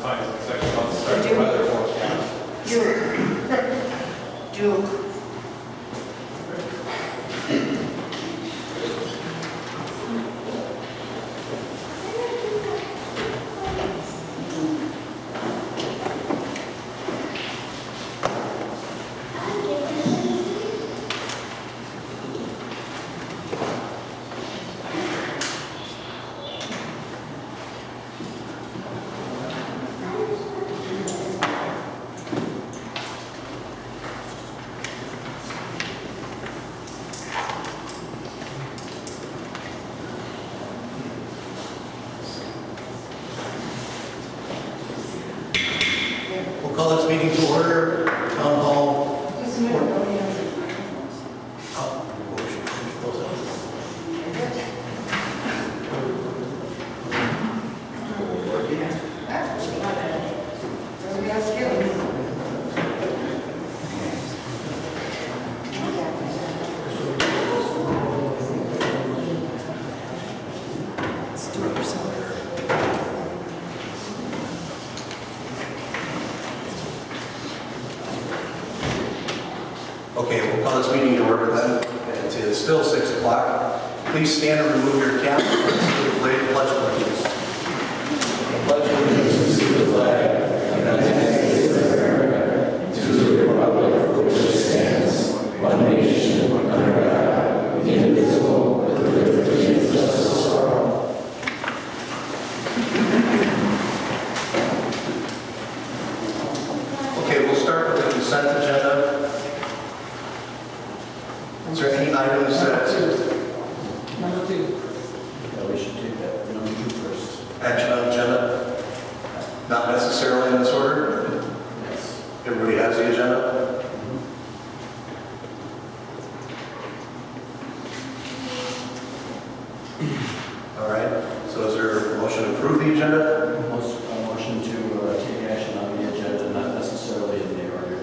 fine. It's actually about to start the weather forecast. Duke. We'll call this meeting to order. Town Hall. Okay, we'll call this meeting to order then. It is still 6 o'clock. Please stand and remove your cap. Let's do the pledge of allegiance. I pledge allegiance to the flag of the United States of America, to the republic for which it stands, one nation, under God, indivisible, with liberty and justice for all. Okay, we'll start with the consent agenda. Is there any items that... Number 2. Yeah, we should take that number 2 first. Action on agenda? Not necessarily in this order? Yes. Everybody has the agenda? All right, so is there a motion to approve the agenda? Motion to take action on the agenda, not necessarily in the order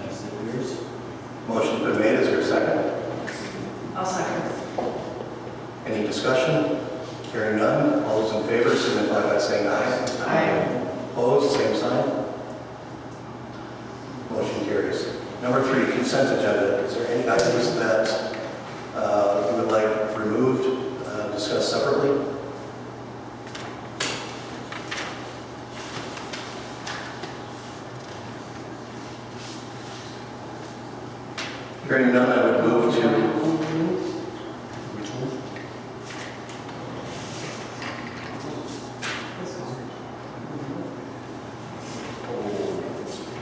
as it appears. Motion's been made, is there a second? I'll second. Any discussion? Hearing none, all those in favor signify by saying aye. Aye. Opposed, same sign. Motion carries. Number 3, consent agenda. Is there any items that you would like removed, discussed separately? Hearing none, I would move to... Which one? Oh,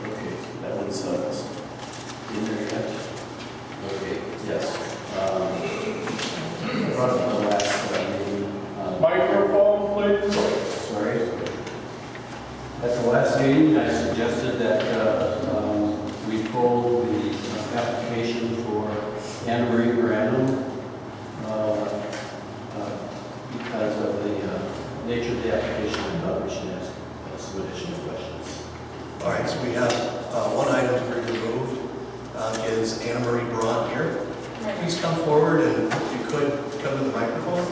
okay, that one's in there yet? Okay, yes. I brought up the last meeting. Microphone, please. Sorry. At the last meeting, I suggested that we pull the application for Anna Marie Brandon because of the nature of the application. I thought we should ask some additional questions. All right, so we have one item to be removed. Is Anna Marie Braun here? Please come forward, and if you could, come to the microphone.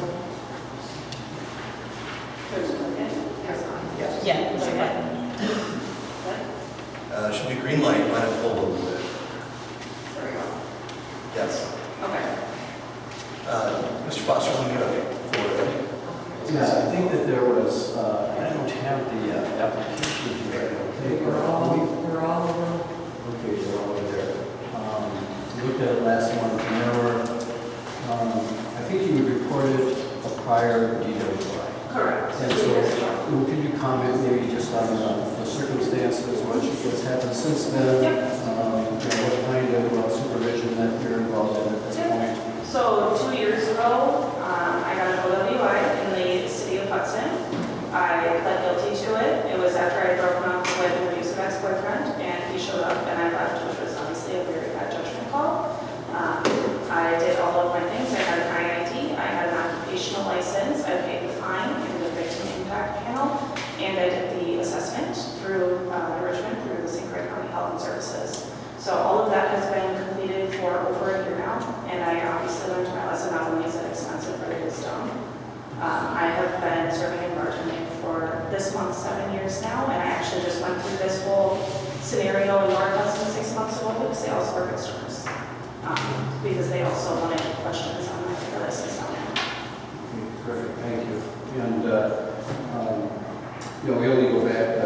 Yeah. Should be green light, might have pulled a little bit. There we go. Yes. Okay. Mr. Foster, will you forward? Yeah, I think that there was, I don't have the application here. Okay, We're all over. Okay, they're all over there. Looked at it last month, and there were, I think you reported a prior DWI. Correct. And 2 so, years ago. could you comment maybe just on the circumstances, what's happened since then? Yep. What kind of supervision that you're involved in at this point? So 2 years ago, I got an OWI in the city of Hudson. I pled guilty to it. It was after I had broken up with an abusive ex-boyfriend, and he showed up and I left, which was obviously a very bad judgment call. I did all of my things. I had an IID, I had an occupational license, I paid the fine in the victim impact panel, and I did the assessment through Richmond, through the St. Croix County Health and Services. So all of that has been completed for over a year now, and I obviously learned my lesson not only 7 years now, and I actually just went through this whole scenario in North Hudson 6 months ago because they also work at stores. Because they also wanted questions on my license on it. Terrific, thank you. And, you know, we only go back,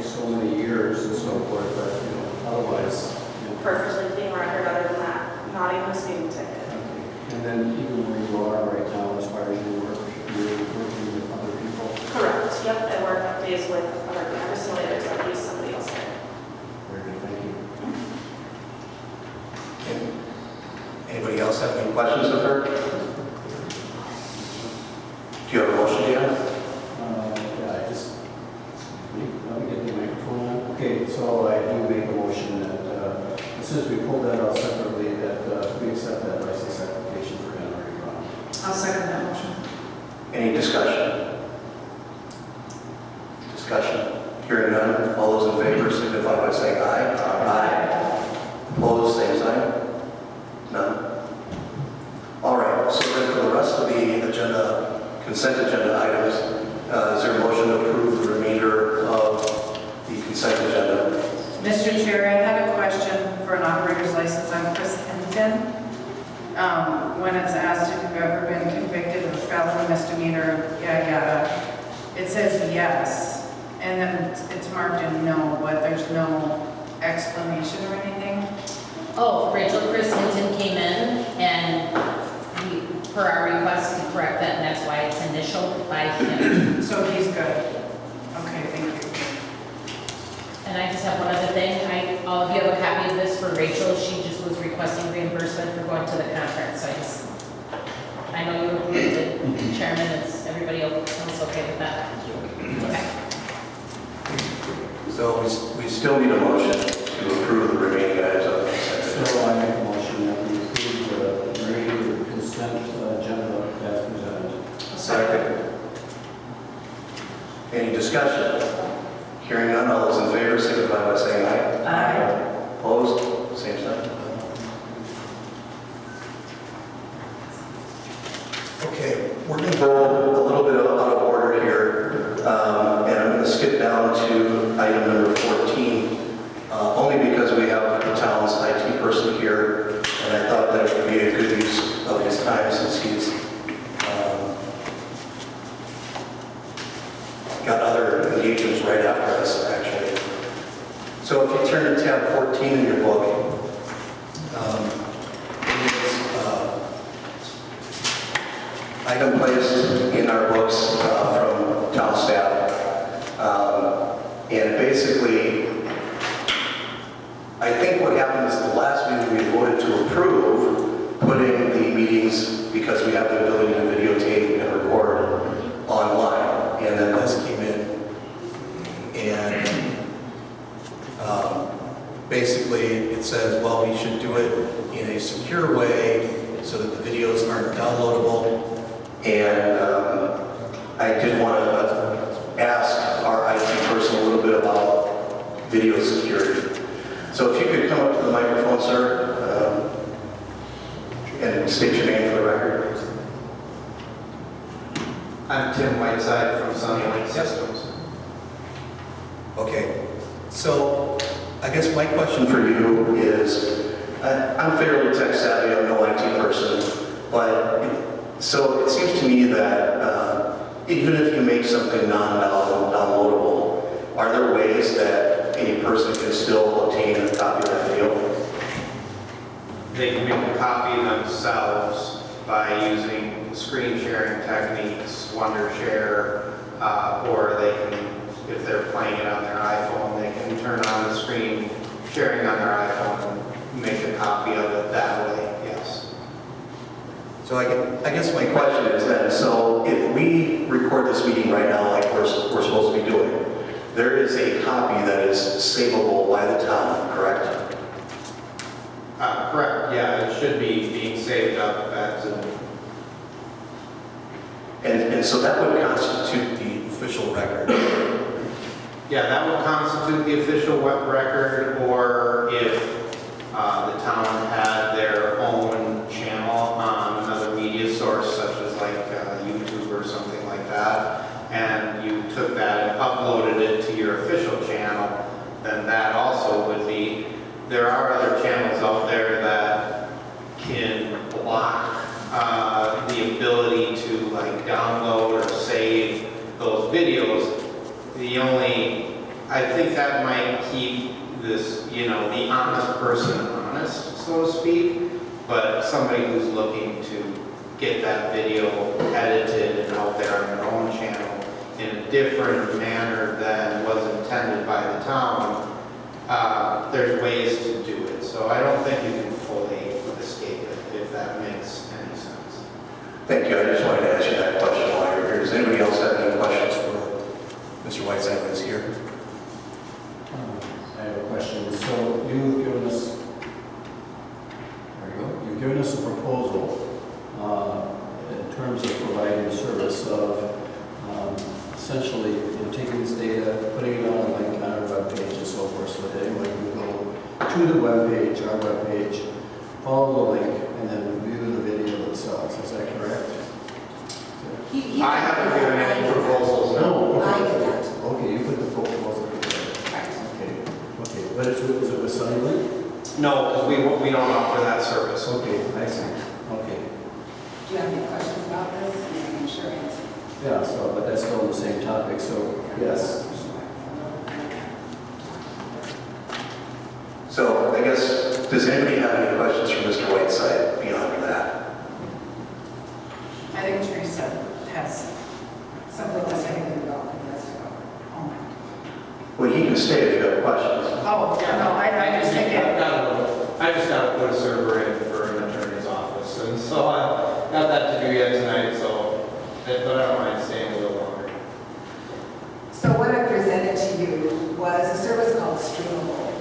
so many years and so forth, but, you know, otherwise. You know, Perfectly clean record other than that, not even a speeding ticket. okay. And then even where you are right now, as far as your work, you're working with other people. Correct, yep, I work days with other, every single day there's at least somebody else there. Very good, thank you. Anybody else have any questions of her? Do you have a motion, Dan? Yeah, let me get the microphone on. Okay, so I do make a motion that, since we pulled that out separately, that we accept that license application for Henry Brown. I'll second that motion. Any discussion? Discussion? Hearing none, all those in favor signify by saying aye. Aye. Opposed, same sign? None? All right, so then for the rest of the agenda, consent agenda items, is there a motion to approve the remainder of the consent agenda? Mr. Chair, I had a question for an operator's license on Chris Hinton. When it's asked if you've ever been convicted of felony misdemeanor, yada yada, it says yes, and then it's marked in no, but there's no explanation or anything. Oh, Rachel, Chris Hinton came in and we, per our request, to correct that, and that's why it's initialed by him. So he's good. Okay, thank you. And I just have one other thing. All of you have a copy of this for Rachel. She just was requesting reimbursement for going to the conference. So I know you approved it, Chairman. Is everybody else okay with that? Okay. So we still need a motion to approve the remaining items of the consent agenda. So I make a motion that we approve the remainder consent agenda as presented. Second. Any discussion? Hearing none, all those in favor signify by saying aye. Aye. Opposed? Same sign. Okay, we're going to go a little bit out of order here, and I'm going to skip down to item number 14, only because we have the town's IT person here, and I thought that it would be a good use of his time since he's got other engagements right after us, actually. So if you turn to tab 14 in your book, item placed in our books from town staff. And basically, I think what happened is the last meeting we voted to approve putting the meetings, because we have the ability to videotape and record online. And then this came in and basically it says, well, we should do it in a secure way so that the videos aren't downloadable. And I did want to ask our IT person a little bit about video security. So if you could come up to the microphone, sir, and state your name for the record. I'm Tim Whiteside from Sunlight Systems. Okay, so I guess my question for you is, I'm fairly tech savvy, I'm no IT person, but so it seems to me that even if you make something non-downloadable, are there ways that a person can still obtain a copy of that video? They can make a copy themselves by using screen sharing techniques, Wondershare, or they can, if they're playing it on their iPhone, they can turn on the screen sharing on their iPhone and make a copy of it that way, yes. So I guess my question is then, so if we record this meeting right now like we're supposed to be doing, there is a copy that is savable by the town, correct? Correct, yeah, it should be being saved up at And so that would constitute the official record. yeah, that would constitute the official web record, or if the town had their own channel on another media source, such as like YouTube or something like that, and you took that and uploaded person honest, so to speak, but somebody who's looking to get that video edited and out there on their own channel in a different manner than was intended by the town, there's ways to do it. So I don't think you can fully escape it, if that makes any sense. Thank you. I just wanted to ask you that question while you're here. Does anybody else have any questions for Mr. Whiteside who's here? I have a question. So you've given us, there you go, you've given us a proposal in terms of providing a service of essentially taking this data, putting it on a link on our webpage and so forth, so that anyone can go to the webpage, our webpage, follow the link, and then view the video themselves. Is that correct? I haven't given any proposals, no. I get that. Okay, you put the proposal together. Okay, but is it with Sunnylink? No, because we don't offer that service. Okay, I see. Okay. Do you have any questions about this? I'm sure answer. Yeah, so, but that's still on the same topic, so, yes. So I guess, does anybody have any questions for Mr. Whiteside beyond that? I think Teresa has something to say. Well, he can stay if you have questions. Oh, no, I just think it, I just got to put a server in for an attorney's office, and so I got that to do yet tonight, but I don't mind staying a little longer. So what I presented to you was a service called Streamable.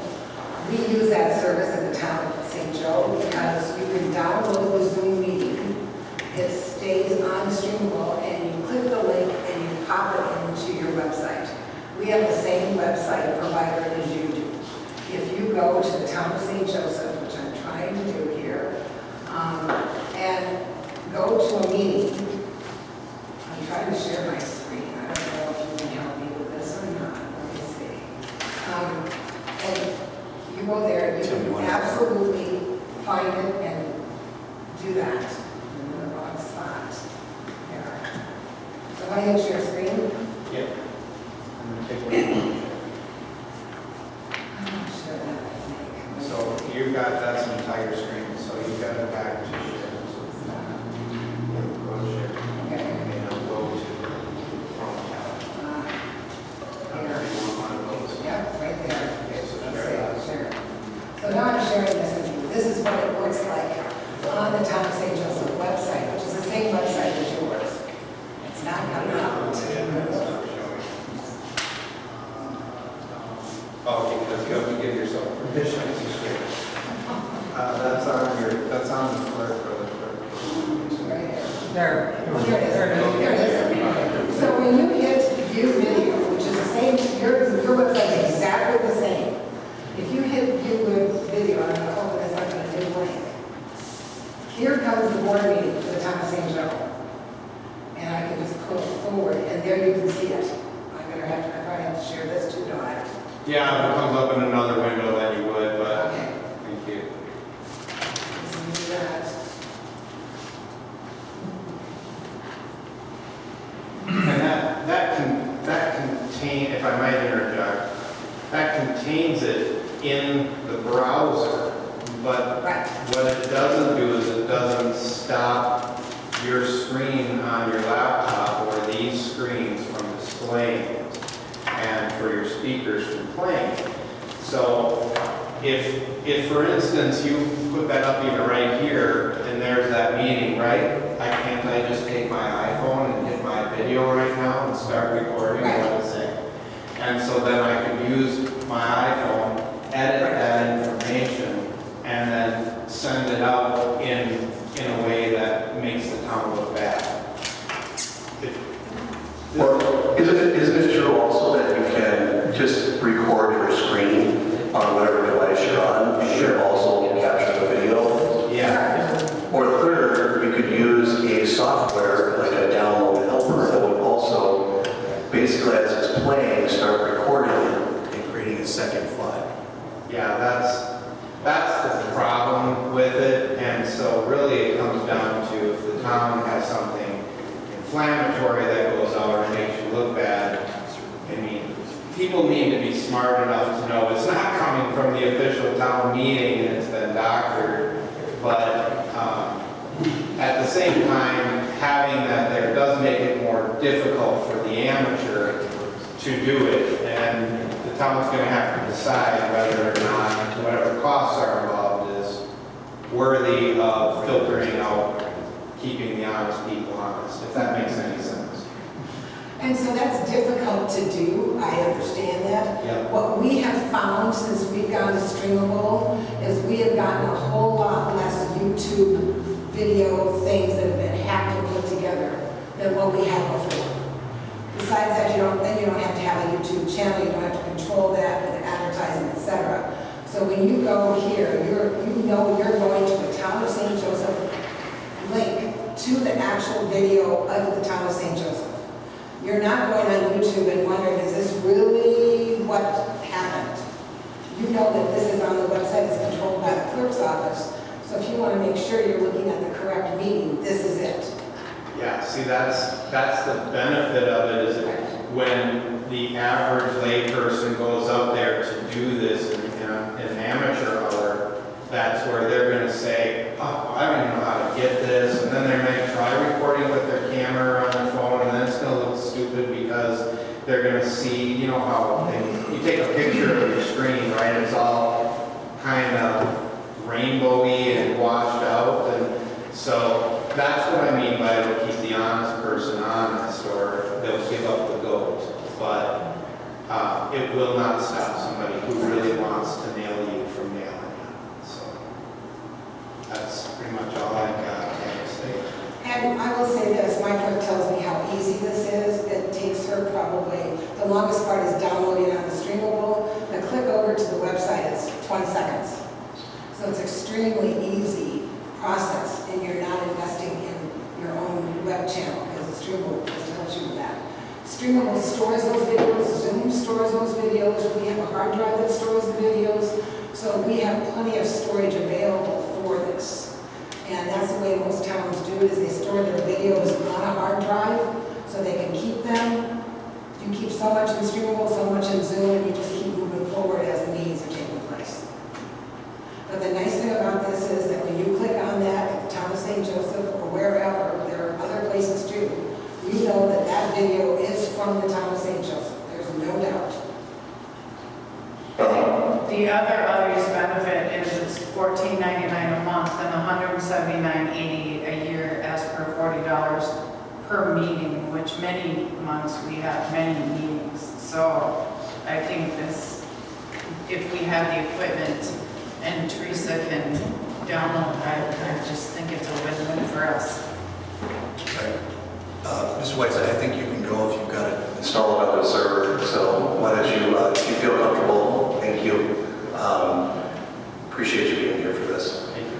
We use that service in the town of St. Joe because you can download the Zoom meeting. It stays on Streamable, and you click the link and you pop it into your website. We have the same website provider as you do. If you go to the town of St. Joseph, which I'm trying to do here, and go to a meeting, I'm trying to share my screen. I don't know if you can help me with this or not. Let me see. And you go there, you can absolutely find it and do that. I'm in the wrong spot. Here. So if I hit share screen, Yep. I'm going to take one. I'm not sure that I think. So you've got that's an entire screen, so you've got to back to share. Go to share. Okay. And now go to Chrome tab. I don't know if you want one of those. Yep, right there. Okay, so Let's share that. see, share. So now I'm sharing this with you. This is what it looks like on the town of St. Joseph website, which is the same website as yours. It's not coming out. Oh, because you have to give yourself permission to share. That's on the clerk or the clerk. Right here. there. Oh, here it is. Here it is. So when you hit view video, which is the same, your website is exactly the same. If you hit view video, I'm going to open this up in a new link. Here comes the board meeting for the town of St. Joe. And I can just pull it forward, and there you can see it. I probably have to share this too, don't I? Yeah, if it comes up in another window, then you would, but Okay. thank you. Let's do that. And that contain, if I might interject, that contains it in the browser, but Right. what it doesn't do is it doesn't stop your screen on your laptop or these screens from displaying it and for your speakers from playing. So if for instance you put that up even right here and there's that meeting, right? Can't I just take my iPhone and hit my video right now and start recording what it's saying? And so then I could use my iPhone, edit that information, and then send it out in a way that makes the town look bad. Or isn't it true also that you can just record your screen on whatever device you're on? You should also capture the video. Yeah. Or third, you could use a software like a download helper that would also, basically as it's playing, start recording it and creating a second file. Yeah, that's the problem with it, and so really it comes down to if the town has something inflammatory that goes out and makes you look bad, I mean, people need to be smart enough to know it's not coming from the official town meeting and it's been doctored. But at the same time, having that there does make it more difficult for the amateur to do it. And the town's going to have to decide whether or not whatever costs are involved is worthy of filtering out, keeping the honest people honest, if that makes any sense. And so that's difficult to do, I understand that. Yeah. What we have found since we've gone to Streamable is we have gotten a whole lot less YouTube video things that have been hacked and put together than what we had before. Besides that, then you don't have to have a YouTube channel, you don't have to control that with advertising, etc. So when you go here, you know you're going to the Town of St. Joseph link to the actual video of the Town of St. Joseph. You're not going on YouTube and wondering, is this really what happened? You know that this is on the website, it's controlled by the clerk's office. So if you want to make sure you're looking at the correct meeting, this is it. Yeah, see, that's the benefit of it, is that when the average layperson goes up there to do this in an amateur hour, that's where they're going to say, oh, I don't even know how to get this, and then they may try recording with their camera on their phone, and then it's going to look stupid because they're going to see, you know how things, you take a picture of your screen, right, it's all kind of rainbowy and washed out, and so that's what I mean by it'll keep the honest person honest, or they'll give up the ghost. But it will not stop somebody who really wants to nail you from nailing you. So that's pretty much all I got to say. And I will say this, my clerk tells me how easy this is. It takes her probably, the longest part is downloading it on the Streamable. The click over to the website is 20 seconds. So it's extremely easy process, and you're not investing in your own web channel because the Streamable just helps you with that. Streamable stores those videos, Zoom stores those videos, we have a hard drive that stores the videos, so we have plenty of storage available for this. And that's the way most towns do it, is they store their videos on a hard drive so they can keep them. You keep so much in Streamable, so much in Zoom, and you just keep moving forward as the meetings are taking place. But the nice thing about this is that when you click on that at the Town of St. Joseph or wherever, there are other places too, you know that that video is from the Town of St. Joseph. There's no doubt. The other obvious benefit is it's $14.99 a month and $179.88 a year as per $40 per meeting, which many months we have many meetings. So I think this, if we have the equipment and Teresa can download, I just think it's a win-win for us. Right. Mr. Whiteside, I think you can go if you've got it installed on the server. So why don't you, if you feel comfortable, thank you. Appreciate you being here for this. Thank you.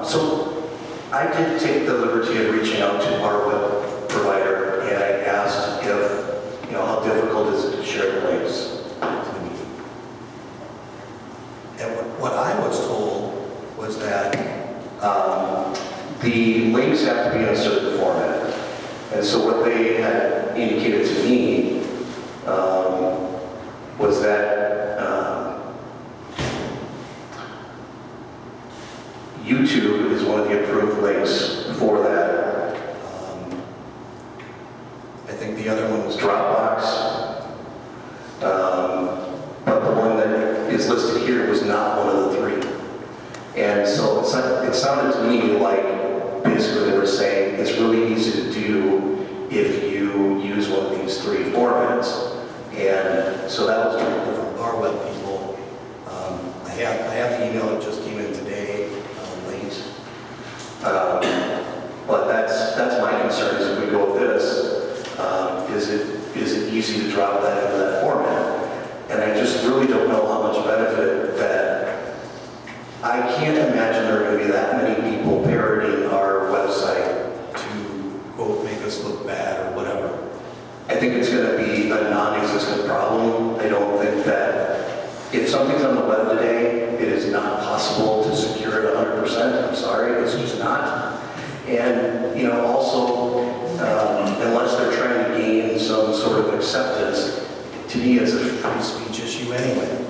So I did take the liberty of reaching out to our web provider, and I asked if, how difficult is it to share the links to the meeting. And what I was told was that the links have to be in a certain format. And so what they had indicated to me was that YouTube is one of the approved links for that. I think the other one was Dropbox. But the one that is listed here was not one of the three. And so it sounded to me like basically they were saying it's really easy to do if you use one of these three formats. And so that was directly from our web people. I have the email that just came in today, late. But that's my concern is if we go with this, is it easy to drop that into that format? And I just really don't know how much benefit that. I can't imagine there are going to be that many people parroting our website to, quote, make us look bad or whatever. I think it's going to be a non-existent problem. I don't think that if something's on the web today, it is not possible to secure it 100%. I'm sorry, it's just not. And, also, unless they're trying to gain some sort of acceptance, it to me, it's a free speech issue anyway.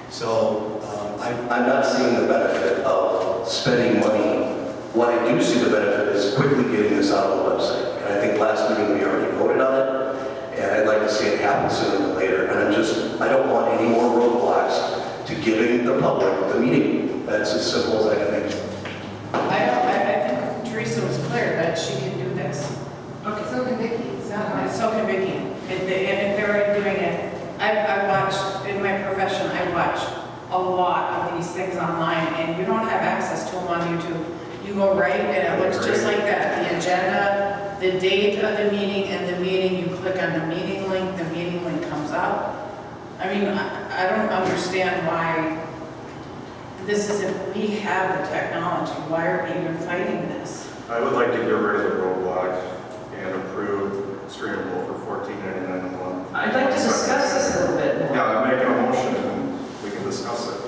So I'm not seeing the benefit of spending money. What I do see the benefit is quickly getting this out on the website. And I think last meeting we already voted on it, and I'd like to see it happen sooner than later. And I don't want any more roadblocks to giving the public the meeting. That's as simple as I can make it. I think Teresa was clear that she can do this. Okay, so can Vicki, it's not hard. So can Vicki. And if they're already doing it, I watched, in my profession, I watch a lot of these things online, and you don't have access to them on YouTube. You go right, and it looks just like that. The agenda, the date of the meeting, and the meeting, you click on the meeting link comes up. I mean, I don't understand why this isn't, we have the technology, why are we even fighting this? I would like to get rid of the roadblock and approve streamable for $14.99 a month. I'd like to discuss this a little bit more. Yeah, I'm making a motion and we can discuss it.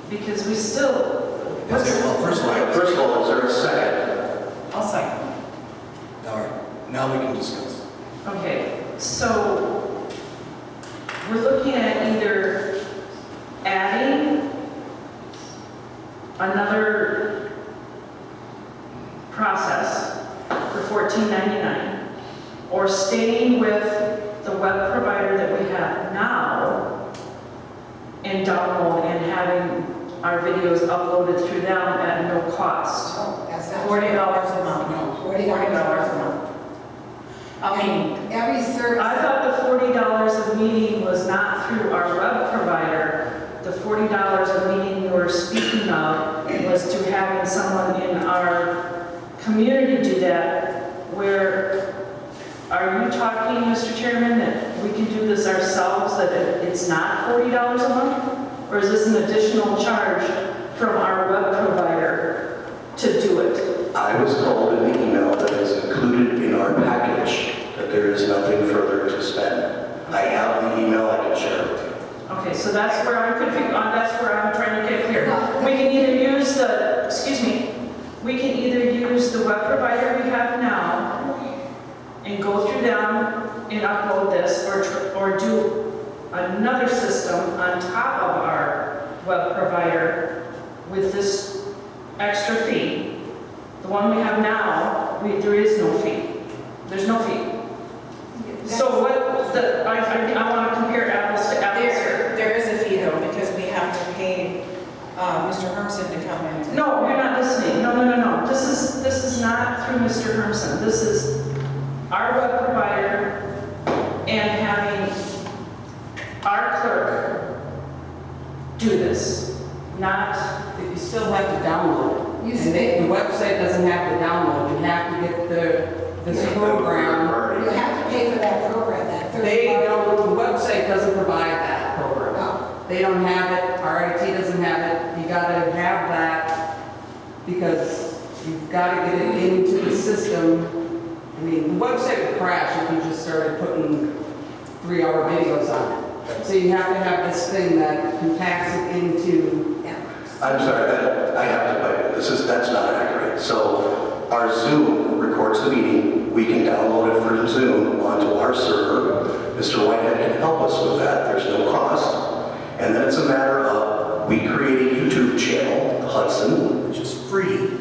Because we still, Well, first of all, is there a second? I'll second. All right, now we can discuss. okay, so we're looking at either adding another process for $14.99 or staying with the web provider that we have now and download and having our videos uploaded through them at no cost. Oh, that's not. $40 a month. No, $40 a month. I mean, Every service. I thought the $40 of meeting was not through our web provider. The $40 of meeting you were speaking of was to having someone in our community do that. Where, are you talking, Mr. Chairman, that we can do this ourselves, that it's not $40 a month? Or is this an additional charge from our web provider to do it? I was told in the email that is included in our package that there is nothing further to spend. I have the email, I can share it with you. Okay, so that's where I'm confused, that's where I'm trying to get clear. We can either use the, we can either use the web provider we have now and go through them and upload this, or do another system on top of our web provider with this extra fee. The one we have now, there is no fee. There's no fee. So I want to compare apples to apples here. there is a fee though, because we have to pay Mr. Hermson to come in. No, you're not listening. No. This is not through Mr. Hermson. This is our web provider and having our clerk do this, not, You still have to download it. You And say- the website doesn't have to download, you have to get this program. You have to pay for that program, that third. They party. don't, the website doesn't provide that program. No. They don't have it, our IT doesn't have it, you gotta have that because you've gotta get it into the system. I mean, the website would crash if you just started putting 3-hour videos on it. So you have to have this thing that compacts it into. Yeah. I'm sorry, I have to pipe in. That's not accurate. So our Zoom records the meeting. We can download it from Zoom onto our server. Mr. Whitehead can help us with that. There's no cost. And then it's a matter of, we create a YouTube channel, Hudson, which is free.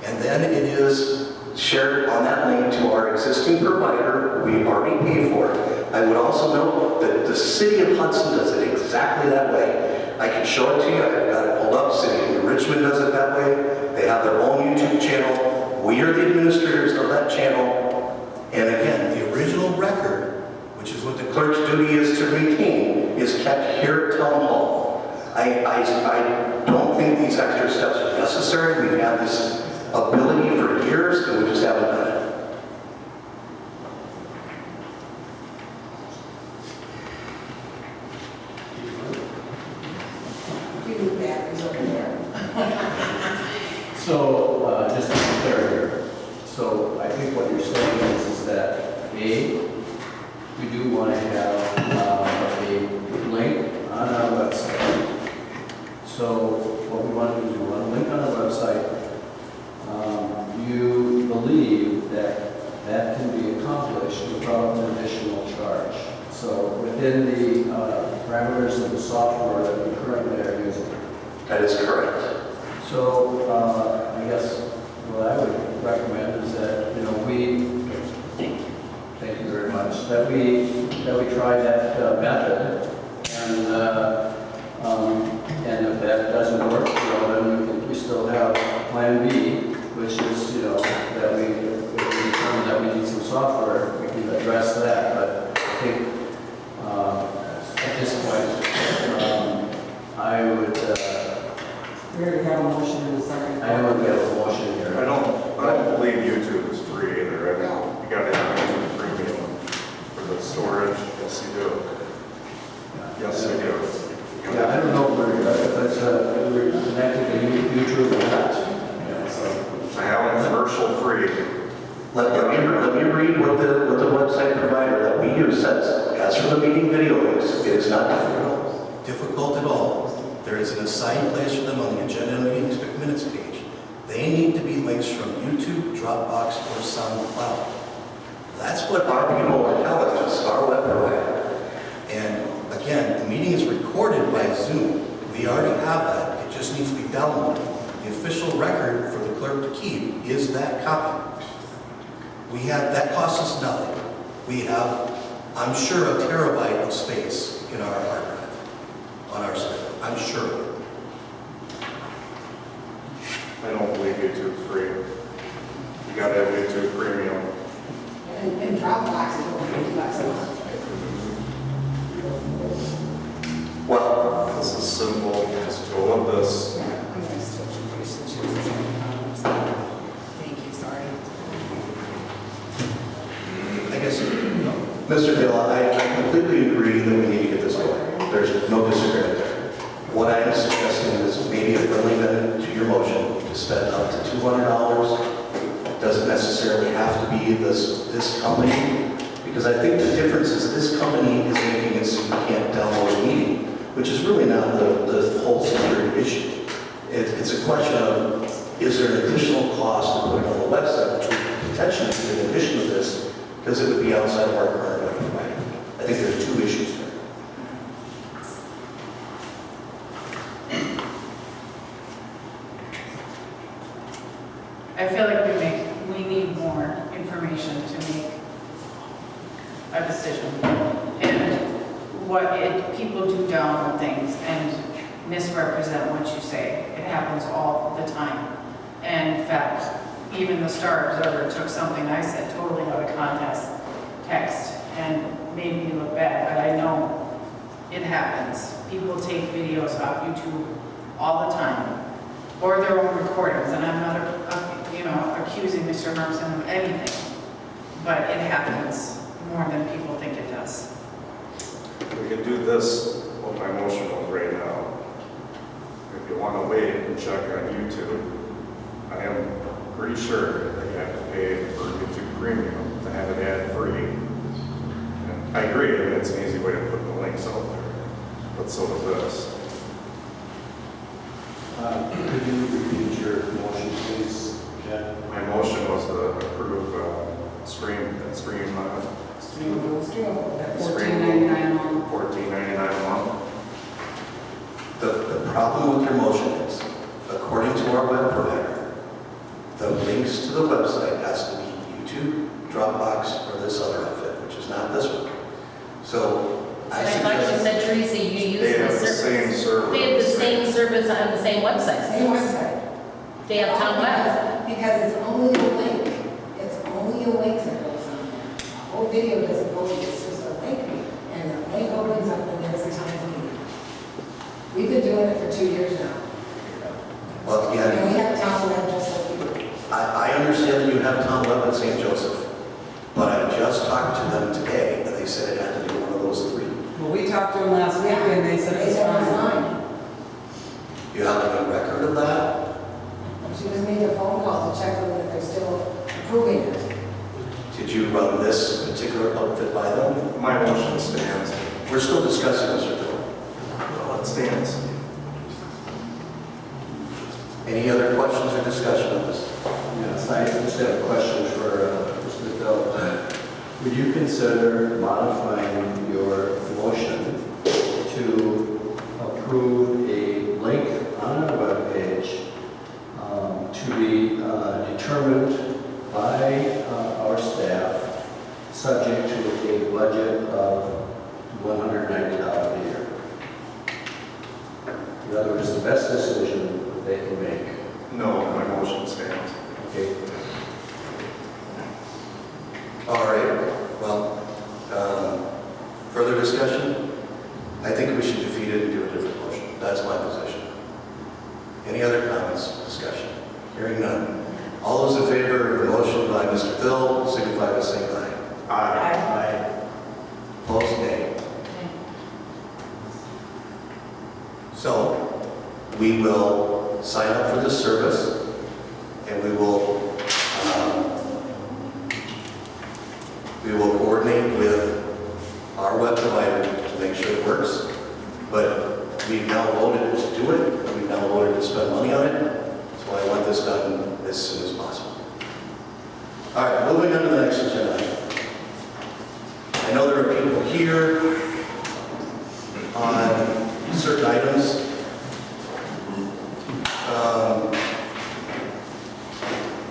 And then it is shared on that link to our existing provider. We already pay for it. I would also note that the city of Hudson does it exactly that way. I can show it to you. I've got it pulled up. City of Richmond does it that way. They have their own YouTube channel. We are the administrators of that channel. And again, the original record, which is what the clerk's duty is to maintain, is kept here at Town Hall. I don't think these extra steps are necessary. We've had this ability for years, and we just haven't done it. You do batteries over there. So, just to be clear here, so I think what you're saying is that, A, we do want to have a link on our website. So what we want to do is we want a link on our website. You believe that that can be accomplished without an additional charge. So within the parameters of the software that we currently are using. That is correct. So I guess what I would recommend is that, you know, thank you very much, that we try that method, and if that doesn't work, you know, then we still have Plan B, which is, you know, that if we determine that we need some software, we can address that. But I think at this point, I would. We already have a motion in a second. I know we have a motion here. I don't believe YouTube is free either. I mean, you gotta have YouTube premium for the storage. Yes, you do. Yes, you do. Yeah, I don't know if we're connected to YouTube or not. Yeah, so. I have it commercial free. Let me read what the website provider that we use says. As for the meeting video links, it is not difficult at all. There is an assigned place for them on the agenda and meetings minutes page. They need to be links from YouTube, Dropbox, or SoundCloud. That's what our people are telling us, our web provider. And again, the meeting is recorded by Zoom. We already have that. It just needs to be downloaded. The official record for the clerk to keep is that copy. That costs us nothing. We have, I'm sure, a terabyte of space in our hard drive on our server. I'm sure of it. I don't believe YouTube's free. You gotta have YouTube premium. And Dropbox is over $50 a month. Well, this is simple. Just go with this. I'm gonna switch your question. Thank you, sorry. I guess, Mr. Dale, I completely agree that we need to get this going. There's no disagreement there. What I am suggesting is maybe a friendly amendment to your motion to spend up to $200. Doesn't necessarily have to be this company, because I think the difference is this company is making it so you can't download a meeting, which is really not the whole security issue. It's a question of, is there an additional cost to put it on the website, which would potentially be in addition to this, because it would be outside of our current web provider. I think there's two issues there. I feel like we need more information to make a decision. And people do download things and misrepresent what you say. It happens all the time. And in fact, even the Star Observer took something I said totally out of context and made me look bad, but I know it happens. People take videos off YouTube all the time, or their own recordings, and I'm not, accusing Mr. Harmson of anything, but it happens more than people think it does. We can do this, what my motion was right now. If you want to wait and check on YouTube, I am pretty sure that you have to pay for YouTube Premium to have it ad-free. And I agree, I mean, it's an easy way to put the links out there, but so is this. Could you repeat your motion, please, Jen? My motion was to approve $14.99 $14.99 a month. $14.99 a month. The problem with your motion is, according to our web provider, the links to the website has to be YouTube, Dropbox, or this other outfit, which is not this one. So I And I thought you suggest, said, Teresa, you use They the have the service. same server. They have the same service on the same website. Same website. They have Tom Web. Because it's only a link. It's only a link that goes on there. The whole video doesn't go, it's just a link. And the link opens up and there's a time meeting. We've been doing it for 2 years now. well, And again, we have Tom Web just like you do. I understand that you have Tom Webb at St. Joseph, but I just talked to them today, and they said it had to be one of those three. Well, we talked to them last week and they said it's fine. You have any record of that? She just made a phone call to check on that they're still approving it. Did you run this particular outfit by them? My motion stands. We're still discussing this, Mr. Bill. Well, it stands. Any other questions or discussion of this? Yes, I just have a question for Mr. Bill. would you consider modifying your motion to approve a link on our webpage to be determined by our staff, subject to a budget of $190 a year? In other words, the best decision that they can make. No, my motion stands. Okay. All right, well, further discussion? I think we should defeat it and do a different motion. That's my position. Any other comments, discussion? Hearing none. All those in favor of the motion by Mr. Thill, signify by saying aye. Aye. Aye. Opposed, nay. So, we will sign up for this service, and we will coordinate with our web provider to make sure it works. But we've now voted to do it, and we've now voted to spend money on it, so I want this done as soon as possible. All right, moving on to the next agenda item. I know there are people here on certain items.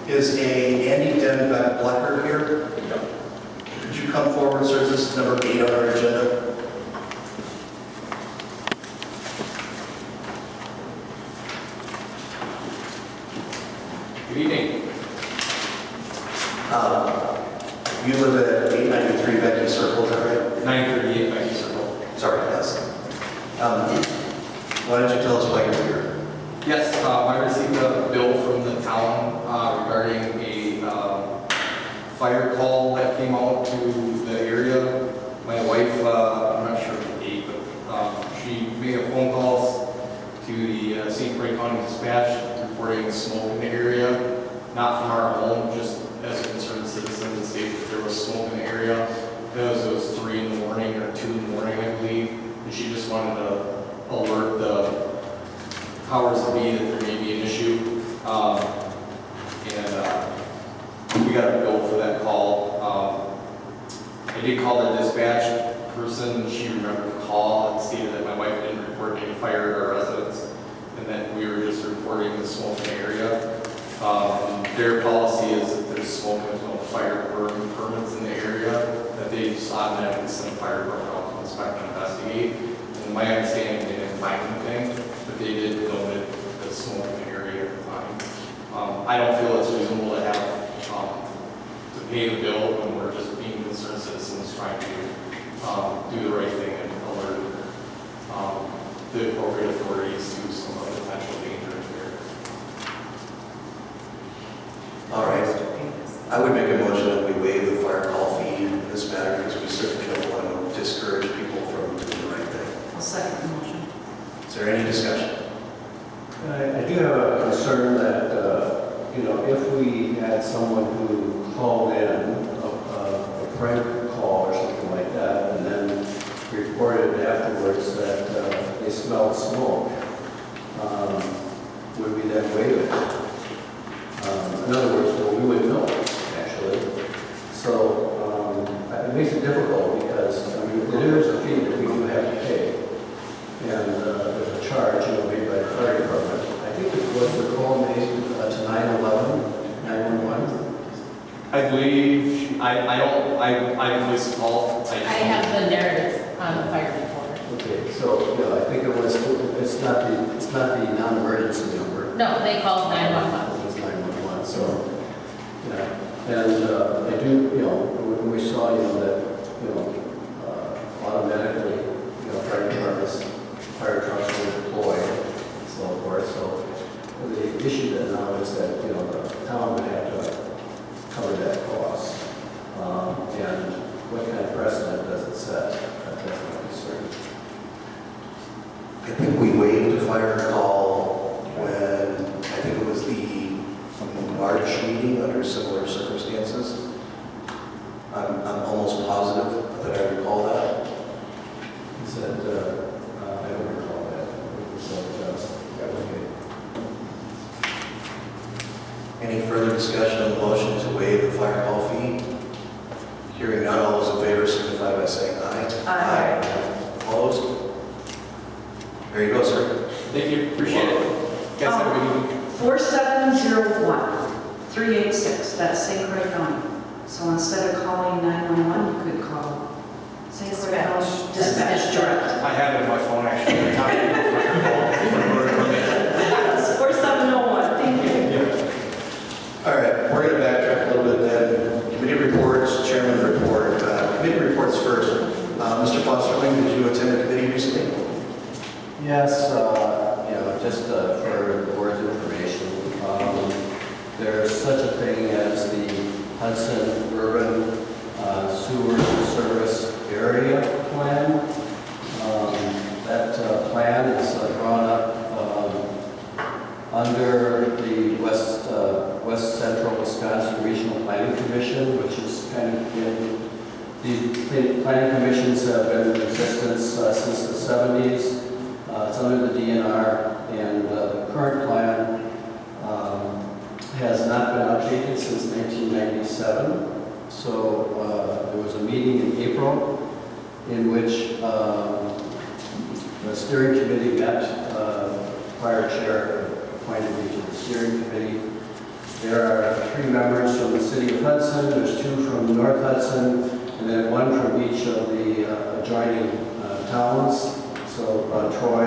Is a Andy Denbeck Blecker here? Could you come forward, sir? This is number 8 on our agenda. Good evening. You live at 893 Becky Circle, is that right? 938 Becky Circle. Sorry, yes. Why don't you tell us why you're here? Yes, I received a bill from the town regarding a fire call that came out to the area. My wife, I'm not sure the date, but she made a phone call to the St. Croix County Dispatch reporting smoke in the area, not from our home, just as a concerned citizen to state that there was smoke in the area. It was 3 in the morning or 2 in the morning, I believe, and she just wanted to alert the powers that be that there may be an issue. We got a bill for that call. I did call the dispatch person. She remembered the call and stated that my wife didn't report any fire at our residence and that we were just reporting the smoke in the area. Their policy is that there's smoke and there's no fire permits in the area, that they just automatically send a fire department out to inspect and investigate. And my understanding, they didn't find anything, but they did note that smoke in the area at the time. I don't feel it's reasonable to have to pay the bill when we're just being concerned citizens trying to do the right thing and alert the appropriate authorities to some of the potential danger here. All right. I would make a motion that we waive the fire call fee in this matter because we certainly don't want to discourage people from doing the right thing. I'll second the motion. Is there any discussion? I do have a concern that, if we had someone who called in a prank call or something like that, and then reported afterwards that they smelled smoke, would we then waive it? In other words, well, we wouldn't know, actually. So it makes it difficult because, there is a fee that we do have to pay. And there's a charge, made by the fire department. I think it was the call made to 911. I believe, I voiced the call. I have the narrative on the fire report. Okay, so, I think it's not the non-emergency number. No, they called 911. It was 911, so, and I do, when we saw, that, automatically, fire departments, fire trucks were deployed, and so forth, so the issue that now is that, the town would have to cover that cost. And what kind of precedent does it set? That's my concern. I think we waived a fire call when, I think it was the March meeting under similar circumstances. I'm almost positive that I recall that. He said, I don't recall that. He said, okay. Any further discussion on the motion to waive the fire call fee? Hearing none, 386, that's St. Croix County. So instead of calling 911, you could call St. Croix County Dispatch Direct. I have it on my phone, actually. Every time I Or 701, thank you. All right, we're going to backtrack a little bit then. Committee reports, chairman report. Committee reports first. Mr. Fosterling, did you attend a committee recently? Yes, just for the board's information, there's such a thing as the Hudson Urban Sewer Service Area Plan. That plan is drawn up under the West Central Wisconsin Regional Planning Commission, which is kind of been, the planning commissions have been in existence since the 70s. It's under the DNR, and the current plan has not been updated since 1997. So there was a meeting in April in which the steering committee met. Prior chair appointed me to the steering committee. There are 3 members from the city of Hudson, there's 2 from North Hudson, and then 1 from each of the adjoining towns. So Troy,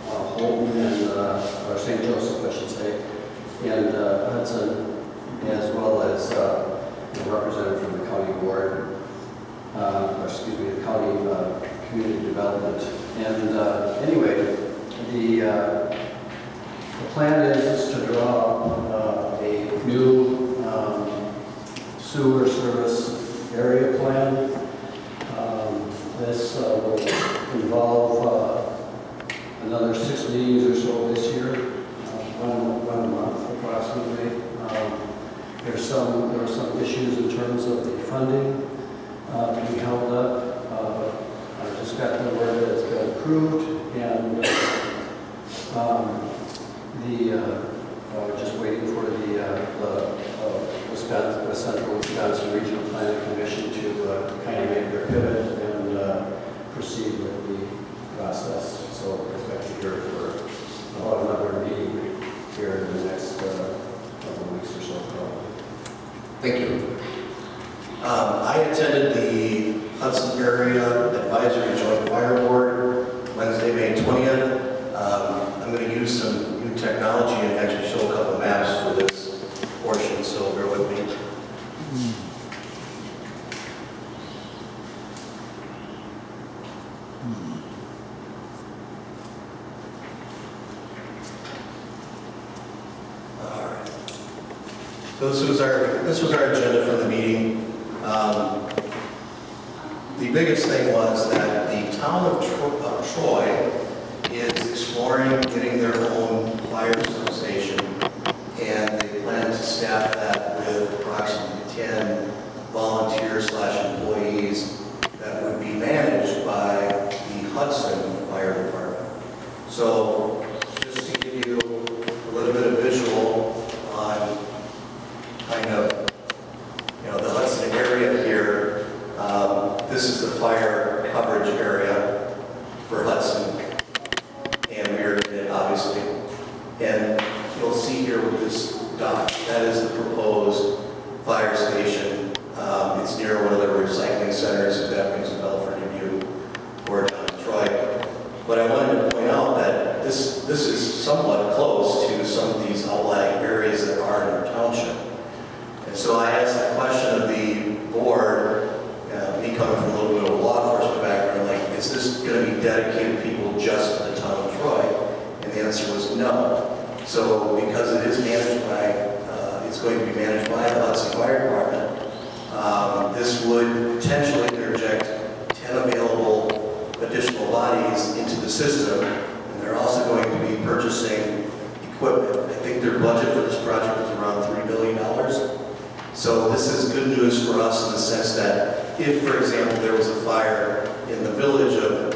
Holton, and or St. Joseph, I should say, and Hudson, as well as a representative from the county board, the county community development. And anyway, the plan is to draw a new sewer service area plan. This will involve another 6 meetings or so this year, one a month approximately. There were some issues in terms of the funding being held up. I just got the word that it's been approved, and we're just waiting for the Central Wisconsin Regional Planning Commission to kind of make their pivot and proceed with the process. So I expect to hear for about another meeting here in the next couple of weeks or so probably. Thank you. I attended the Hudson Area Advisory Joint Fire Board Wednesday, May 20th. I'm going to use some new technology and actually show a couple maps for this portion, so bear with me. All right. So this was our agenda for the meeting. The biggest thing was that the town of Troy is exploring getting their own fire substation, and they plan to staff that with approximately 10 volunteer/employees that would be managed by the Hudson Fire Department. So just to give you a little bit of visual on kind of, the Hudson area here. This is the fire coverage area for Hudson, and we're in it, obviously. And you'll see here with this dot, that is the proposed fire station. It's near one of the recycling centers, if that rings a bell for any of you who are down in Troy. But I wanted to point out that this is somewhat close to some of these outlying areas that are in our township. And so I asked the question of the board, me coming from a little bit of a law enforcement background, like, is this going to be dedicated people just to the town of Troy? And the answer was no. So because it is managed by, it's going to be managed by the Hudson Fire Department, this would potentially interject 10 available additional bodies into the system, and they're also going to be purchasing equipment. I think their budget for this project is around $3 billion. So this is good news for us in the sense that if, for example, there was a fire in the village of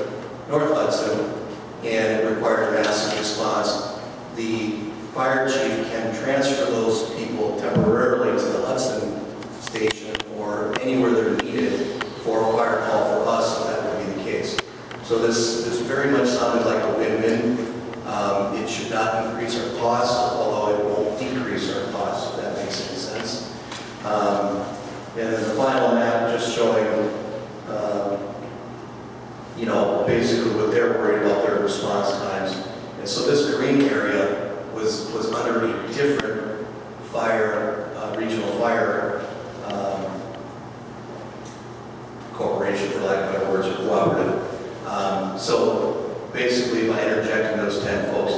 North Hudson and it required a massive response, the fire chief can transfer those people temporarily to the Hudson station or anywhere they're needed for a fire call for us, if that would be the case. So this very much sounded like a win-win. It should not increase our costs, although it won't decrease our costs, if that makes And then the final map just showing, you know, basically what they're worried about, their response times. And so this green area was under a different fire, regional fire corporation, for lack of better words, or cooperative. So basically, by interjecting those 10 folks,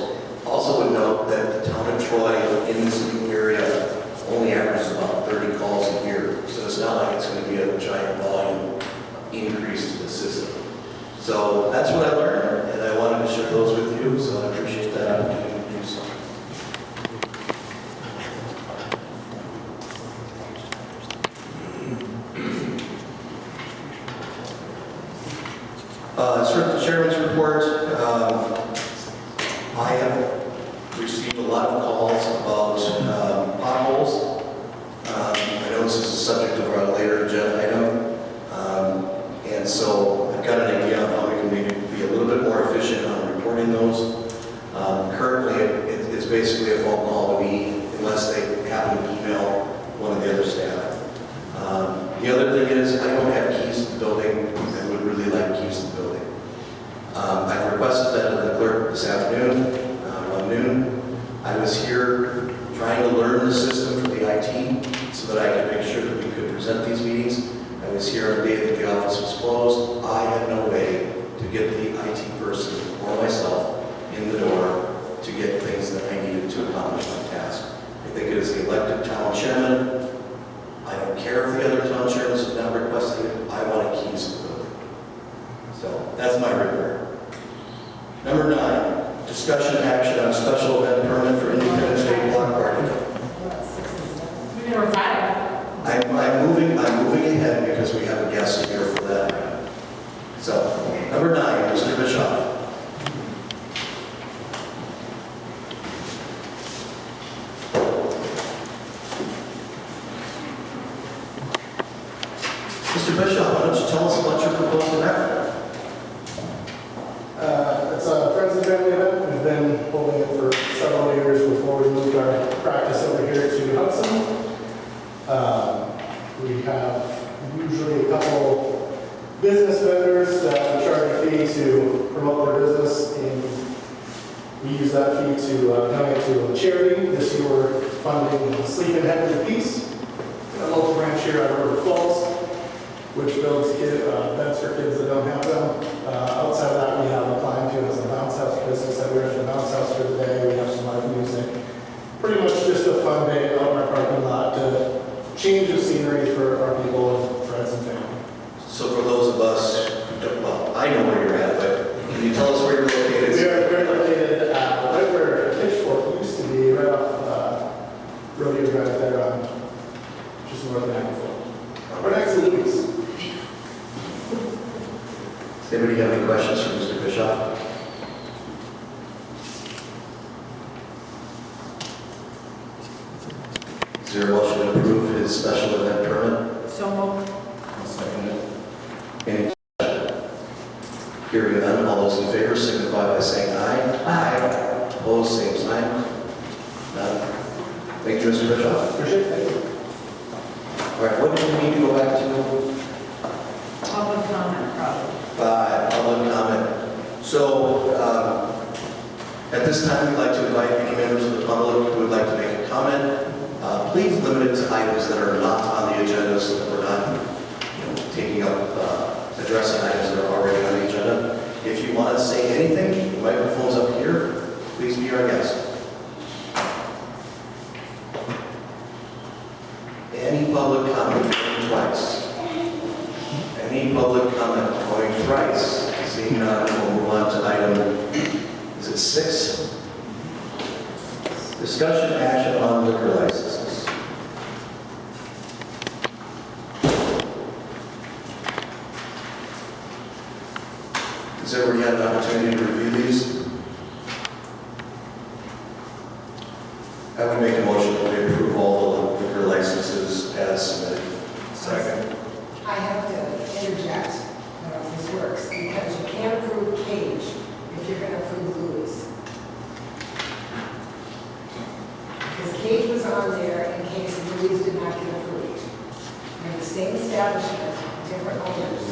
also would note that the town of Troy in this new area only averages about 30 calls a year. So it's not like it's going to be a giant volume increase to the system. So that's what I learned, and I wanted to share those with you, so I appreciate that opportunity to do so. As for the chairman's report, I have received a lot of calls about potholes. I know this is a subject of our later agenda item, and so I've got an idea on how we can maybe be a little bit more efficient on reporting those. Currently, it's basically a phone call to me unless they happen to email one of the other staff. The other thing is I don't have keys to the building. I would really like keys to the building. I've requested that of the clerk this afternoon, around noon. I was here trying to learn the system for the IT so that I could make sure that we could present these meetings. I was here on the day that the office was closed. I had no way to get the IT person or myself in the door to get things that I needed to accomplish my task. I think it is the elected town chairman. I don't care if the other town chairmen have not requested it. I want keys to the building. So that's my report. Number 9, discussion action on special event permit for Independence Day block party. Number 5. I'm moving ahead because we have a guest here for that. So, number 9, Mr. Bischoff. Mr. Bischoff, why don't you tell us about your proposed event? It's a friends and family event. We've been holding it for several years before we moved our practice over here to Hudson. We have usually a couple business vendors that charge a fee to promote their business, and we use that fee to donate to a charity. This year we're funding Sleep in Heavenly Peace, a local branch here out of River Falls, which builds beds for kids that don't have them. Outside of that, we have a client who has a bounce house business that we're at the bounce house for the day. We have some live music. Pretty much just a fun day out in our parking lot to change of scenery for our people and friends and family. So for those of us who don't, well, I know where you're at, but can you tell us where you're located? We're located right where Pitchfork used to be, right off Rodeo Drive there on just north of Nagel. Right next to Louis. Does anybody have any questions for Mr. Bischoff? Is there a motion to approve his special event permit? So moved. I'll second it. Any discussion? Hearing none, all those in favor signify by saying aye. Aye. Opposed, same sign. None. Thank you, Mr. Bischoff. Appreciate it. Thank you. All right, what do we need to go back to? Public comment, probably. Public comment. So, at this time, we'd like to invite any members of the public who would like to make a comment. Please limit it to items that are not on the agenda so that we're not taking up, addressing items that are already on the agenda. If you want to say anything, the microphone's up here. Please be our guest. Any public comment going twice? Any public comment going thrice? Seeing none, we'll move on to item, is it 6? Discussion action on liquor licenses. Has everybody had an opportunity to review these? I would make a motion that we approve all the liquor licenses as submitted. Second. I have to interject, I don't know if this works, because you can't approve Cage if you're going to approve Louis. Because Cage was on there in case Louis did not get approved. same establishment, different owners.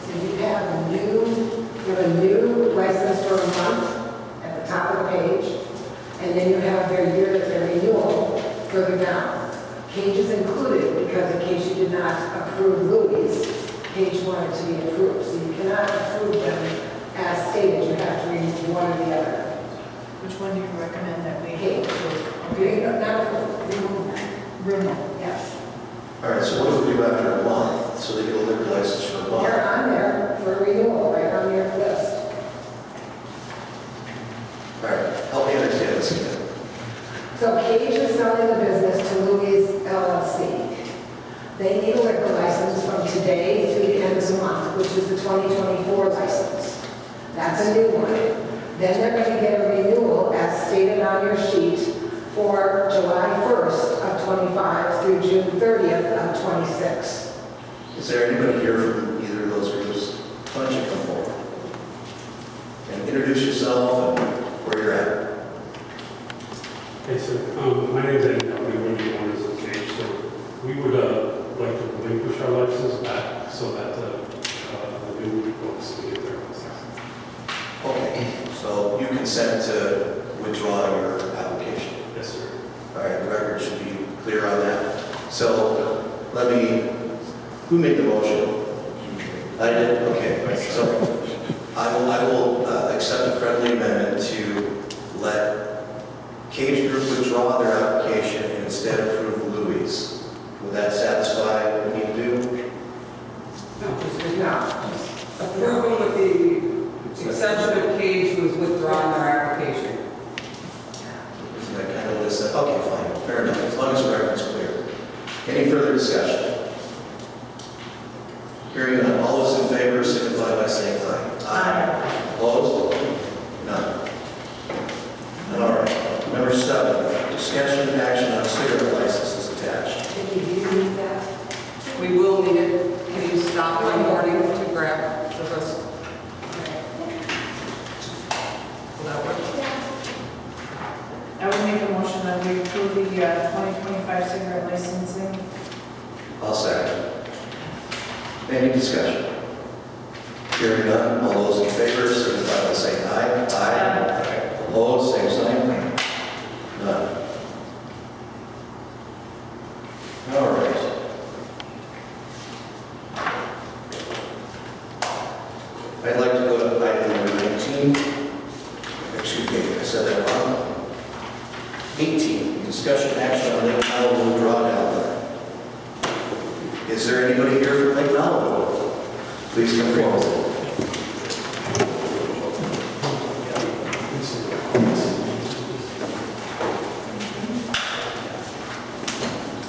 So you have a new license for a month at the top of the page, and then you have their renewal further down. Cage is included because in case you did not approve Louis, Cage wanted to be approved. So you cannot approve them as stated, you have to read one or the other. Which one do you recommend that we? Cage. Okay, not approve, remove that. Bruno. Yes. All right, so what do we do after a month? So they get a liquor license for a month? They're on there for renewal, right on your list. All right, help me understand this again. So Cage is selling the business to Louis LLC. They need a liquor license from today through the end of the month, which is the 2024 license. That's a new one. Then they're going to get a renewal, as stated on your sheet, for July 1st of 25 through June 30th of 26. Is there anybody here from either of those groups? Why don't you come forward? And introduce yourself and where you're at. Hey, sir. My name is Andy. I'm one of the owners of Cage. So we would like to relinquish our license back so that the new folks can get their license. Okay, so you consent to withdraw your application? Yes, sir. All right, the record should be clear on that. So who made the motion? I did, okay. So I will accept a friendly amendment to let Cage Group withdraw their application and instead approve Louis. Would that satisfy what we need to do? No, just No. approval with the exception of Cage who's withdrawing their application. Isn't that kind of what it said? Okay, fine, fair enough, as long as the record's clear. Any further discussion? Hearing none, all those in favor signify by saying aye. Aye. Opposed? None. All right, number 7, discussion and action on cigarette licenses attached. Did you need that? We will need it. Can you stop in the morning to grab the rest? Will that work? I would make a motion that we approve the 2025 cigarette licensing. I'll second. Any discussion? Hearing none, all those in favor signify by saying aye. Aye. Opposed, same sign. None. All right. I'd like to go to item number 19. Excuse me, I said that wrong. 18, discussion action on Lake Malibu drawdown. Is there anybody here from Lake Malibu? Please come forward.